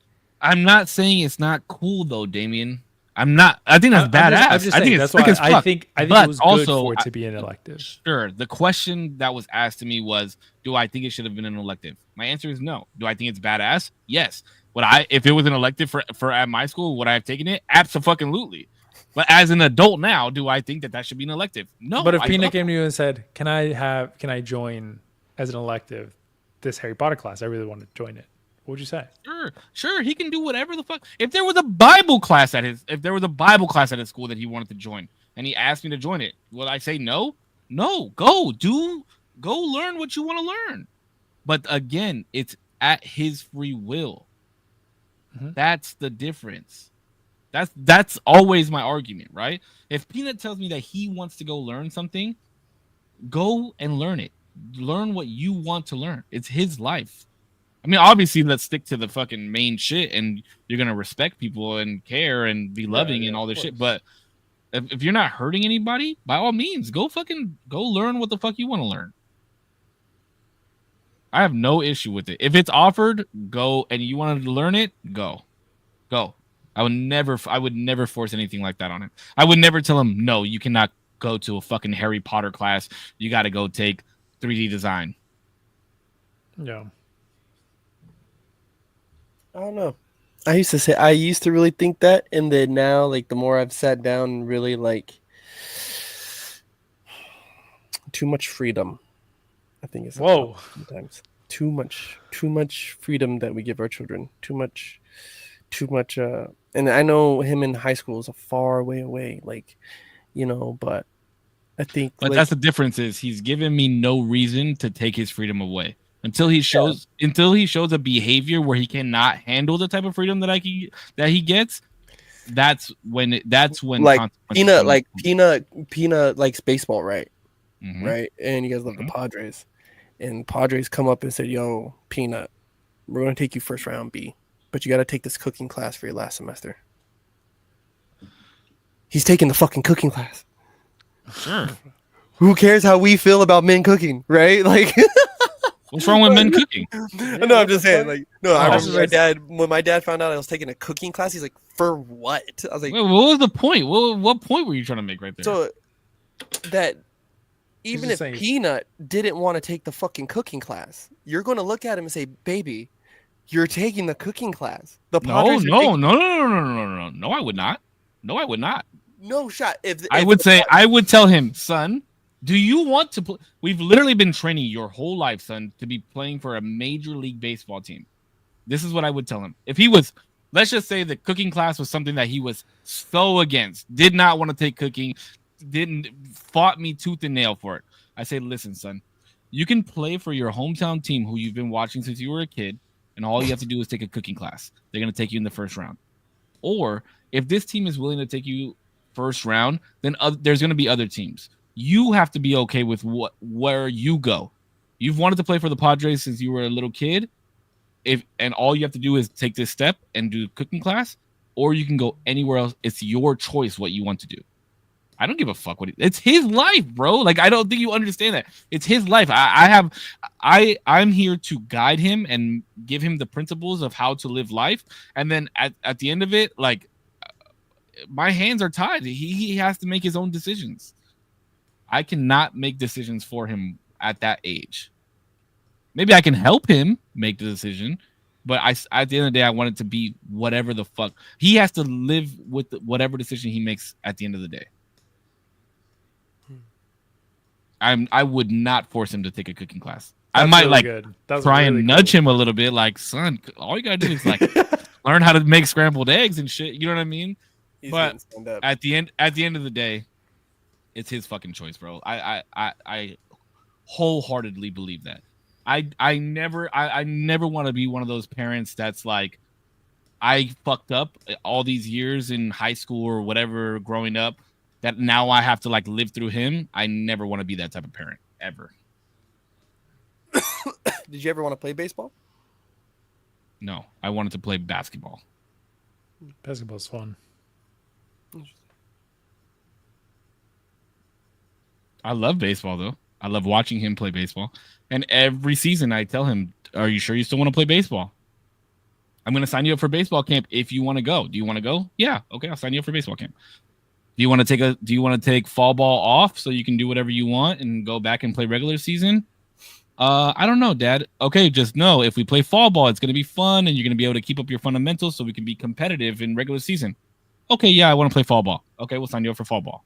I'm not saying it's not cool though, Damien. I'm not. I think that's badass. I'm just saying, that's why I think it was good for it to be an elective. Sure. The question that was asked to me was, do I think it should have been an elective? My answer is no. Do I think it's badass? Yes. If it was an elective for at my school, would I have taken it? Absolutely. But as an adult now, do I think that should be an elective? No. But if Peanut came to you and said, "Can I join as an elective this Harry Potter class? I really want to join it." What would you say? Sure. He can do whatever the fuck. If there was a Bible class at his school that he wanted to join, and he asked me to join it, will I say no? No. Go learn what you want to learn. But again, it's at his free will. Mm-hmm. That's the difference. That's always my argument, right? If Peanut tells me that he wants to go learn something, go and learn it. Learn what you want to learn. It's his life. I mean, obviously, let's stick to the fucking main shit, and you're gonna respect people and care and be loving and all this shit. But if you're not hurting anybody, by all means, go learn what the fuck you want to learn. I have no issue with it. If it's offered, go, and you wanted to learn it, go. I would never force anything like that on him. I would never tell him, no, you cannot go to a fucking Harry Potter class. You got to go take 3D design. Yeah. I don't know. I used to really think that, and then now, like, the more I've sat down and really, like, too much freedom, I think it's Whoa. sometimes too much freedom that we give our children. Too much. And I know him in high school is a far way away, like, but I think, But like, that's the difference is he's given me no reason to take his freedom away until he shows a behavior where he cannot handle the type of freedom that he gets. That's when like consequences Peanut likes baseball, right? Mhm. Right, and you guys love the Padres, and Padres come up and said, "Yo, Peanut, we're going to take you first round B, but you got to take this cooking class for your last semester." He's taking the fucking cooking class. Sure. Who cares how we feel about men cooking, right? Like, What's wrong with men cooking? no, I'm just saying, like, no, I remember That's when my dad found out I was taking a cooking class, he's like, "For what?" I was like, Wait, what was the point? What point were you trying to make right there? so that even if just saying- Peanut didn't want to take the fucking cooking class, you're going to look at him and say, "Baby, you're taking the cooking class." The no, Padres no, I would not. No, I would not. no shot. I would tell him, son, do you want to play? We've literally been training your whole life, son, to be playing for a major league baseball team. This is what I would tell him. If he was, let's just say the cooking class was something that he was so against, did not want to take cooking, fought me tooth and nail for it. I say, listen, son, you can play for your hometown team who you've been watching since you were a kid, and all you have to do is take a cooking class. They're going to take you in the first round. Or if this team is willing to take you first round, then there's going to be other teams. You have to be okay with where you go. You've wanted to play for the Padres since you were a little kid, and all you have to do is take this step and do cooking class, or you can go anywhere else. It's your choice what you want to do. I don't give a fuck it's his life, bro. Like, I don't think you understand that. It's his life. I'm here to guide him and give him the principles of how to live life. And then at the end of it, like, my hands are tied. He has to make his own decisions. I cannot make decisions for him at that age. Maybe I can help him make the decision, but at the end of the day, I want it to be whatever the fuck. He has to live with whatever decision he makes at the end of the day. I would not force him to take a cooking class. I might try and nudge him a little bit, like, son, all you gotta do is like learn how to make scrambled eggs and shit. You know what I mean? But at the end of the day, it's his fucking choice, bro. I wholeheartedly believe that. I never want to be one of those parents that's like, I fucked up all these years in high school or whatever growing up, that now I have to like live through him. I never want to be that type of parent ever. Did you ever want to play baseball? No, I wanted to play basketball. Basketball's fun. I love baseball though. I love watching him play baseball. And every season I tell him, "Are you sure you still want to play baseball? I'm going to sign you up for baseball camp if you want to go. Do you want to go? Yeah, okay, I'll sign you up for baseball camp. Do you want to take fall ball off so you can do whatever you want and go back and play regular season? I don't know, Dad. Okay, just know if we play fall ball, it's going to be fun and you're going to be able to keep up your fundamentals so we can be competitive in regular season. Okay, yeah, I want to play fall ball. Okay, we'll sign you up for fall ball."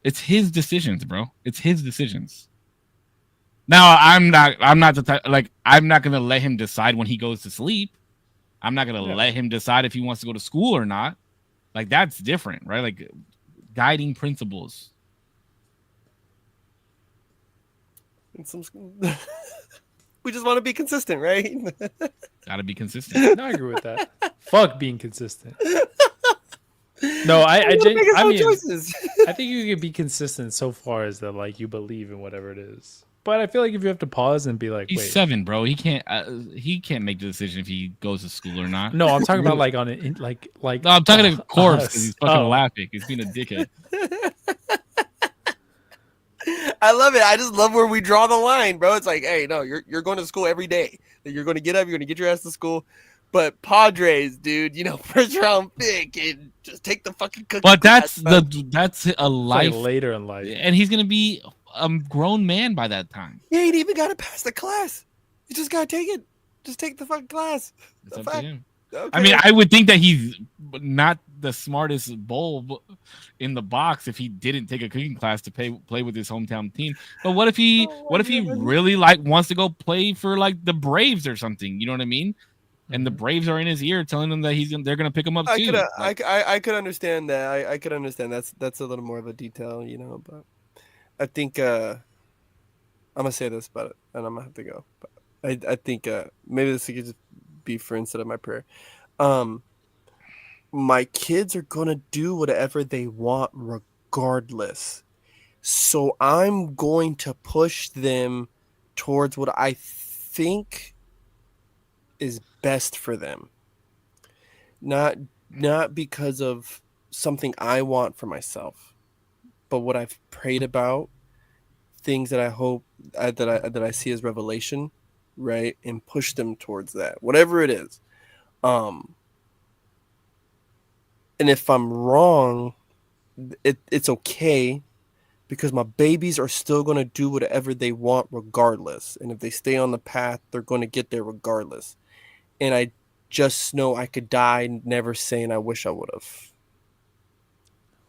It's his decisions, bro. It's his decisions. Now, I'm not the type, like, I'm not going to let him decide when he goes to sleep. I'm not going to let him decide if he wants to go to school or not. Like, that's different, right? Like, guiding principles. We just want to be consistent, right? Gotta be consistent. No, I agree with that. Fuck being consistent. No, I mean, I think you can be consistent so far as that, like, you believe in whatever it is. But I feel like if you have to pause and be like, he's 7, bro. He can't make the decision if he goes to school or not. No, I'm talking about like on it, like. No, I'm talking to Korpsx because he's fucking laughing. He's being a dickhead. I love it. I just love where we draw the line, bro. It's like, hey, no, you're going to school every day. You're going to get up. You're going to get your ass to school. But Padres, dude, first round pick, and just take the fucking cookie. But class, that's a It's like life, later in life. and he's gonna be a grown man by that time. He ain't even got to pass the class. You just gotta take it. Just take the fucking class. It's up to him. Okay. I mean, I would think that he's not the smartest bulb in the box if he didn't take a cooking class to play with his hometown team. But what if he really wants to go play for like the Braves or something? You know what I mean? And the Braves are in his ear telling him that they're gonna pick him up too. I could understand that. I could understand that's a little more of a detail, but I think I'm gonna say this about it, and I'm gonna have to go. But I think maybe this could just be for instead of my prayer. My kids are gonna do whatever they want regardless. So I'm going to push them towards what I think is best for them. Not because of something I want for myself, but what I've prayed about, things that I hope that I see as revelation, right? And push them towards that, whatever it is. And if I'm wrong, it's okay, because my babies are still going to do whatever they want regardless. And if they stay on the path, they're going to get there regardless. And I just know I could die never saying I wish I would have.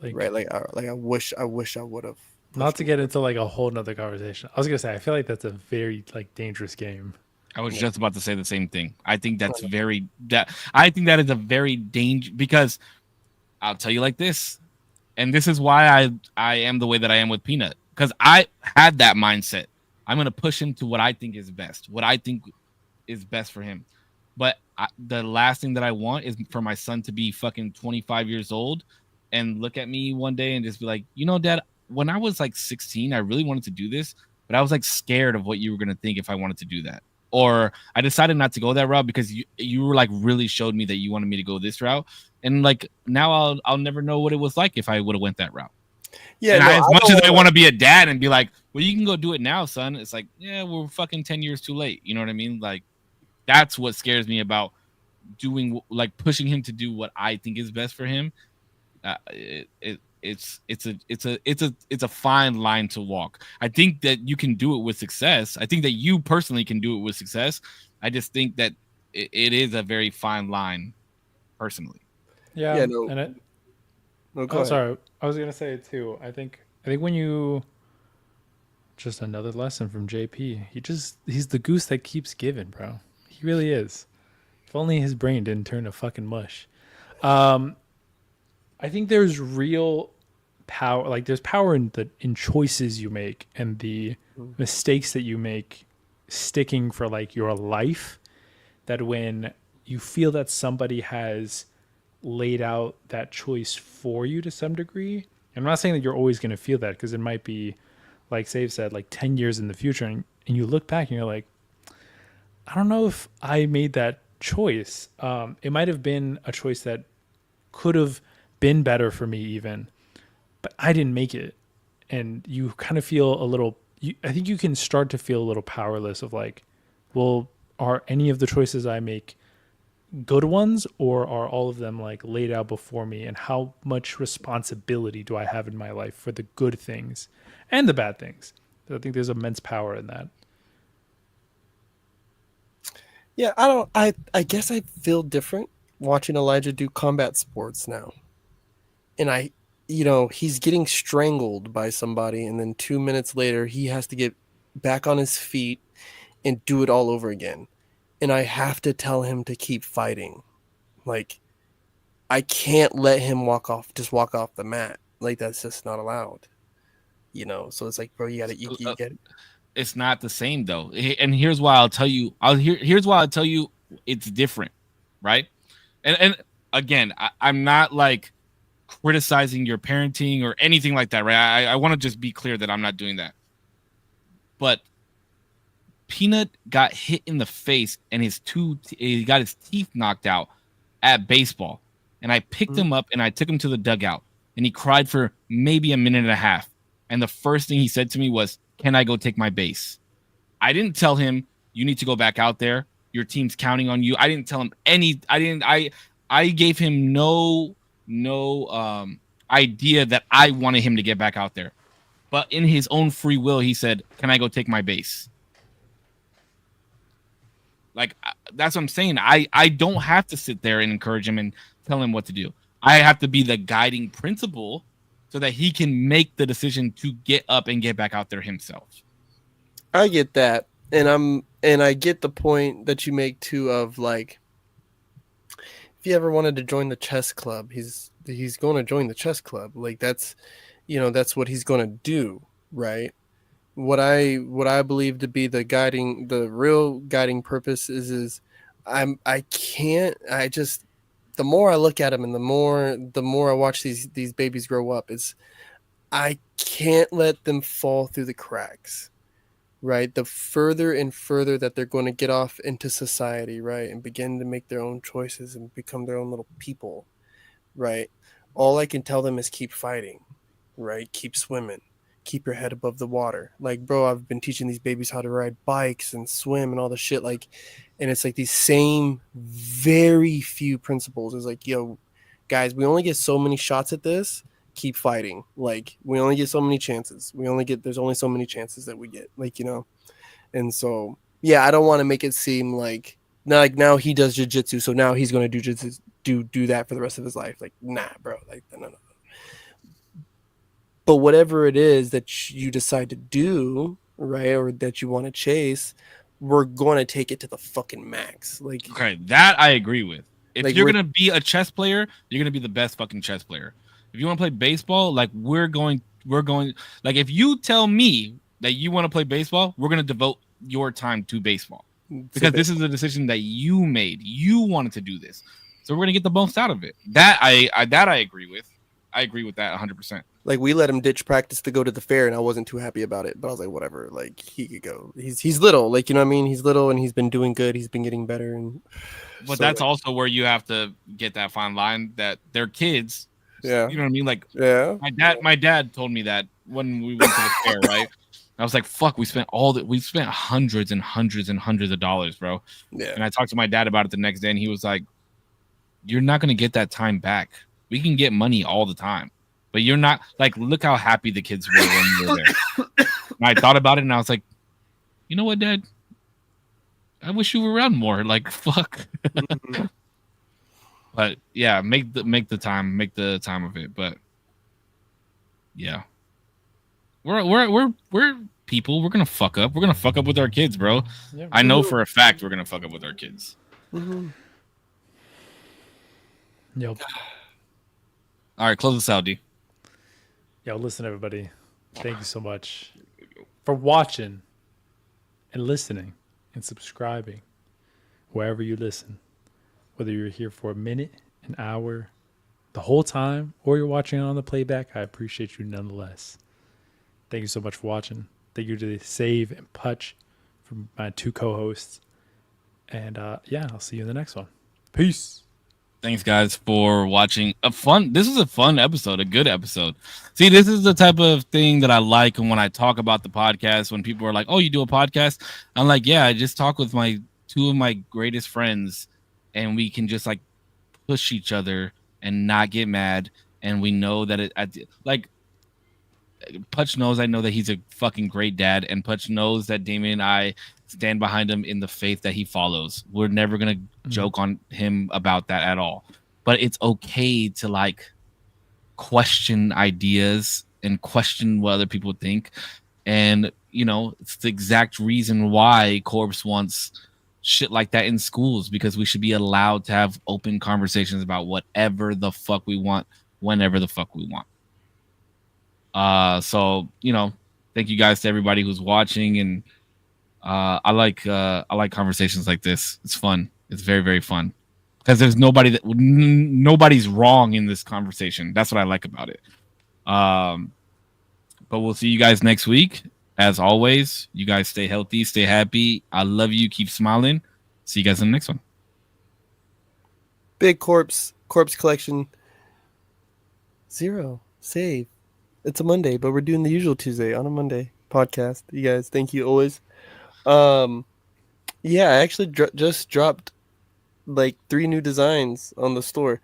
Right? Like I wish I would have. Not to get into like a whole nother conversation. I was gonna say I feel like that's a very like dangerous game. I was just about to say the same thing. I think that's I think that is a very dangerous, because I'll tell you like this, and this is why I am the way that I am with Peanut, because I had that mindset. I'm gonna push him to what I think is best, what I think is best for him. But the last thing that I want is for my son to be fucking 25 years old and look at me one day and just be like, Dad, when I was like 16, I really wanted to do this, but I was like scared of what you were gonna think if I wanted to do that. Or I decided not to go that route because you were like really showed me that you wanted me to go this route, and like now I'll never know what it was like if I would have went that route. Yeah, and as much as I want to be a dad and be like, well, you can go do it now, son. It's like, yeah, we're fucking 10 years too late. You know what I mean? Like, that's what scares me about pushing him to do what I think is best for him. It's a fine line to walk. I think that you can do it with success. I think that you personally can do it with success. I just think that it is a very fine line, personally. Yeah. Sorry, I was gonna say it too. I think when you just another lesson from JP. He's the goose that keeps giving, bro. He really is. If only his brain didn't turn to fucking mush. I think there's real power, like there's power in choices you make and the mistakes that you make sticking for like your life, that when you feel that somebody has laid out that choice for you to some degree, I'm not saying that you're always going to feel that, because it might be, like Save said, like 10 years in the future, and you look back and you're like, I don't know if I made that choice. It might have been a choice that could have been better for me even, but I didn't make it. And you kind of feel a little, I think you can start to feel a little powerless of like, well, are any of the choices I make good ones, or are all of them like laid out before me? And how much responsibility do I have in my life for the good things and the bad things? I think there's immense power in that. Yeah, I guess I feel different watching Elijah do combat sports now. And he's getting strangled by somebody, and then 2 minutes later he has to get back on his feet and do it all over again. And I have to tell him to keep fighting. Like, I can't let him walk off the mat. Like, that's just not allowed. So it's like, bro, you get it. It's not the same though. And here's why I'll tell you. Here's why I'll tell you it's different, right? And again, I'm not like criticizing your parenting or anything like that, right? I want to just be clear that I'm not doing that. But Peanut got hit in the face and he got his teeth knocked out at baseball. And I picked him up and I took him to the dugout, and he cried for maybe a minute and a half. And the first thing he said to me was, "Can I go take my base?" I didn't tell him, "You need to go back out there Your team's counting on you. I didn't tell him any. I gave him no idea that I wanted him to get back out there. But in his own free will, he said, "Can I go take my base?" Like that's what I'm saying. I don't have to sit there and encourage him and tell him what to do. I have to be the guiding principle so that he can make the decision to get up and get back out there himself. I get that, and I get the point that you make too of like, if he ever wanted to join the chess club, he's going to join the chess club. Like that's, that's what he's going to do, right? What I believe to be the real guiding purpose is I can't, I just, the more I look at him and the more I watch these babies grow up, is I can't let them fall through the cracks, right? The further and further that they're going to get off into society, right, and begin to make their own choices and become their own little people, right? All I can tell them is keep fighting, right? Keep swimming, keep your head above the water. Like, bro, I've been teaching these babies how to ride bikes and swim and all the shit. Like, and it's like these same very few principles. It's like, yo, guys, we only get so many shots at this. Keep fighting. Like, we only get so many chances. There's only so many chances that we get. Like, and so, yeah, I don't want to make it seem like now he does jiu-jitsu, so now he's going to do jiu-jitsu, do that for the rest of his life. Like, nah, bro. Like, no. But whatever it is that you decide to do, right, or that you want to chase, we're going to take it to the fucking max. Like, okay, that I agree with. If like you're gonna be a chess player, you're gonna be the best fucking chess player. If you want to play baseball, like we're going. Like, if you tell me that you want to play baseball, we're gonna devote your time to baseball because this is a decision that you made. You wanted to do this, so we're gonna get the most out of it. That I agree with. I agree with that 100%. Like, we let him ditch practice to go to the fair, and I wasn't too happy about it. But I was like, whatever. Like, he could go. He's little. Like, you know what I mean? He's little, and he's been doing good. He's been getting better. And but so, that's like, also where you have to get that fine line that they're kids. Yeah. You know what I mean? Like, yeah. My dad told me that when we went to the fair, right? I was like, fuck, we spent hundreds and hundreds and hundreds of dollars, bro. Yeah. And I talked to my dad about it the next day, and he was like, you're not going to get that time back. We can get money all the time, but you're not, like, look how happy the kids were when you were there. And I thought about it, and I was like, you know what, Dad? I wish you were around more. Like, fuck. Mm-hmm. But yeah, make the time of it. But yeah, we're people. We're gonna fuck up. We're gonna fuck up with our kids, bro. Yeah. I know for a fact we're gonna fuck up with our kids. Mm-hmm. Yep. All right, close this out, D. Yo, listen, everybody. Thank you so much for watching and listening and subscribing wherever you listen. Whether you're here for a minute, an hour, the whole time, or you're watching it on the playback, I appreciate you nonetheless. Thank you so much for watching. Thank you to Save and Putch from my two co-hosts. And yeah, I'll see you in the next one. Peace. Thanks, guys, for watching. This is a fun episode, a good episode. See, this is the type of thing that I like. And when I talk about the podcast, when people are like, "Oh, you do a podcast?" I'm like, "Yeah, I just talk with two of my greatest friends, and we can just like push each other and not get mad. And we know that like Putch knows I know that he's a fucking great dad, and Putch knows that Damien and I stand behind him in the faith that he follows. We're never gonna joke on him about that at all. But it's okay to like question ideas and question what other people think. And it's the exact reason why Korpsx wants shit like that in schools, because we should be allowed to have open conversations about whatever the fuck we want, whenever the fuck we want. So thank you guys to everybody who's watching, and I like conversations like this. It's fun. It's very, very fun because there's nobody's wrong in this conversation. That's what I like about it. But we'll see you guys next week. As always, you guys stay healthy, stay happy. I love you. Keep smiling. See you guys in the next one. Big Korpsx collection. 0 save. It's a Monday, but we're doing the usual Tuesday on a Monday podcast. You guys, thank you always. Yeah, Yeah, I actually just dropped like 3 new designs on the store.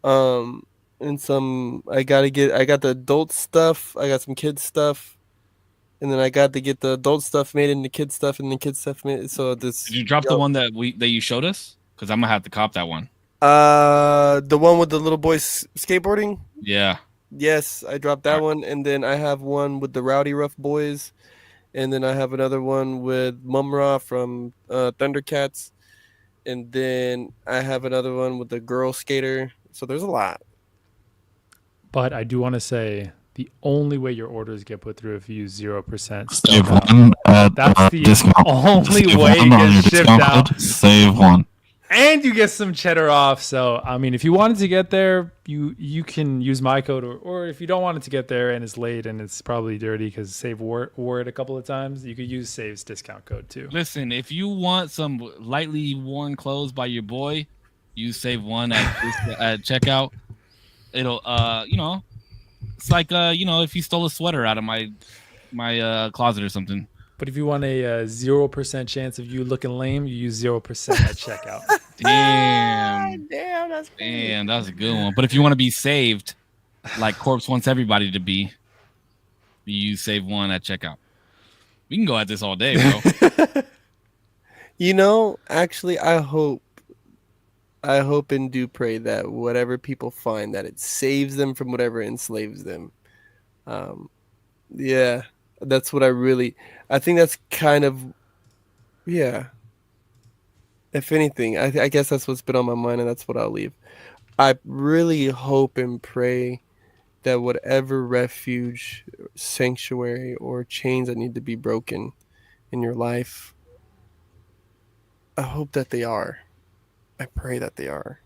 Um, and some I got the adult stuff. I got some kids stuff, and then I got to get the adult stuff made into kids stuff, and then kids stuff made. So Did this, you drop the yep. one that you showed us? Because I'm gonna have to cop that one. The one with the little boys skateboarding. Yeah. Yes, I dropped All that right. one, and then I have one with the Rowdy Rough Boys, and then I have another one with Mumra from Thundercats, and then I have another one with the Girl Skater. So there's a lot. But I do want to say the only way your orders get put through if you use 0% Save spelled out. one at That's the discount. only Save way one it on your gets shipped discount out. code. Save one. And you get some cheddar off. So I mean, if you wanted to get there, you can use my code, or if you don't want it to get there and it's late and it's probably dirty because Save wore it a couple of times, you could use Save's discount code too. Listen, if you want some lightly worn clothes by your boy, use Save one at checkout. It'll it's like if you stole a sweater out of my closet or something. But if you want a 0% chance of you looking lame, you use 0% at checkout. Damn. Damn, that's crazy. Damn, that was a good one. But if you want to be saved, like Korpsx wants everybody to be, you use Save one at checkout. We can go at this all day, bro. Actually, I hope and do pray that whatever people find, that it saves them from whatever enslaves them. Yeah, that's what I think that's kind of, yeah. If anything, I guess that's what's been on my mind, and that's what I'll leave. I really hope and pray that whatever refuge, sanctuary, or chains that need to be broken in your life, I hope that they are. I pray that they are.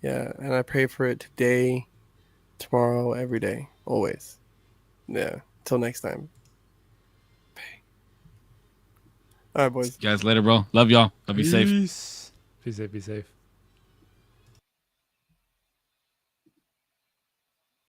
Yeah, and I pray for it today, tomorrow, every day, always. Yeah. Till next time. All right, boys. You guys later, bro. Love y'all. Love you safe. Peace. Be safe. Be safe.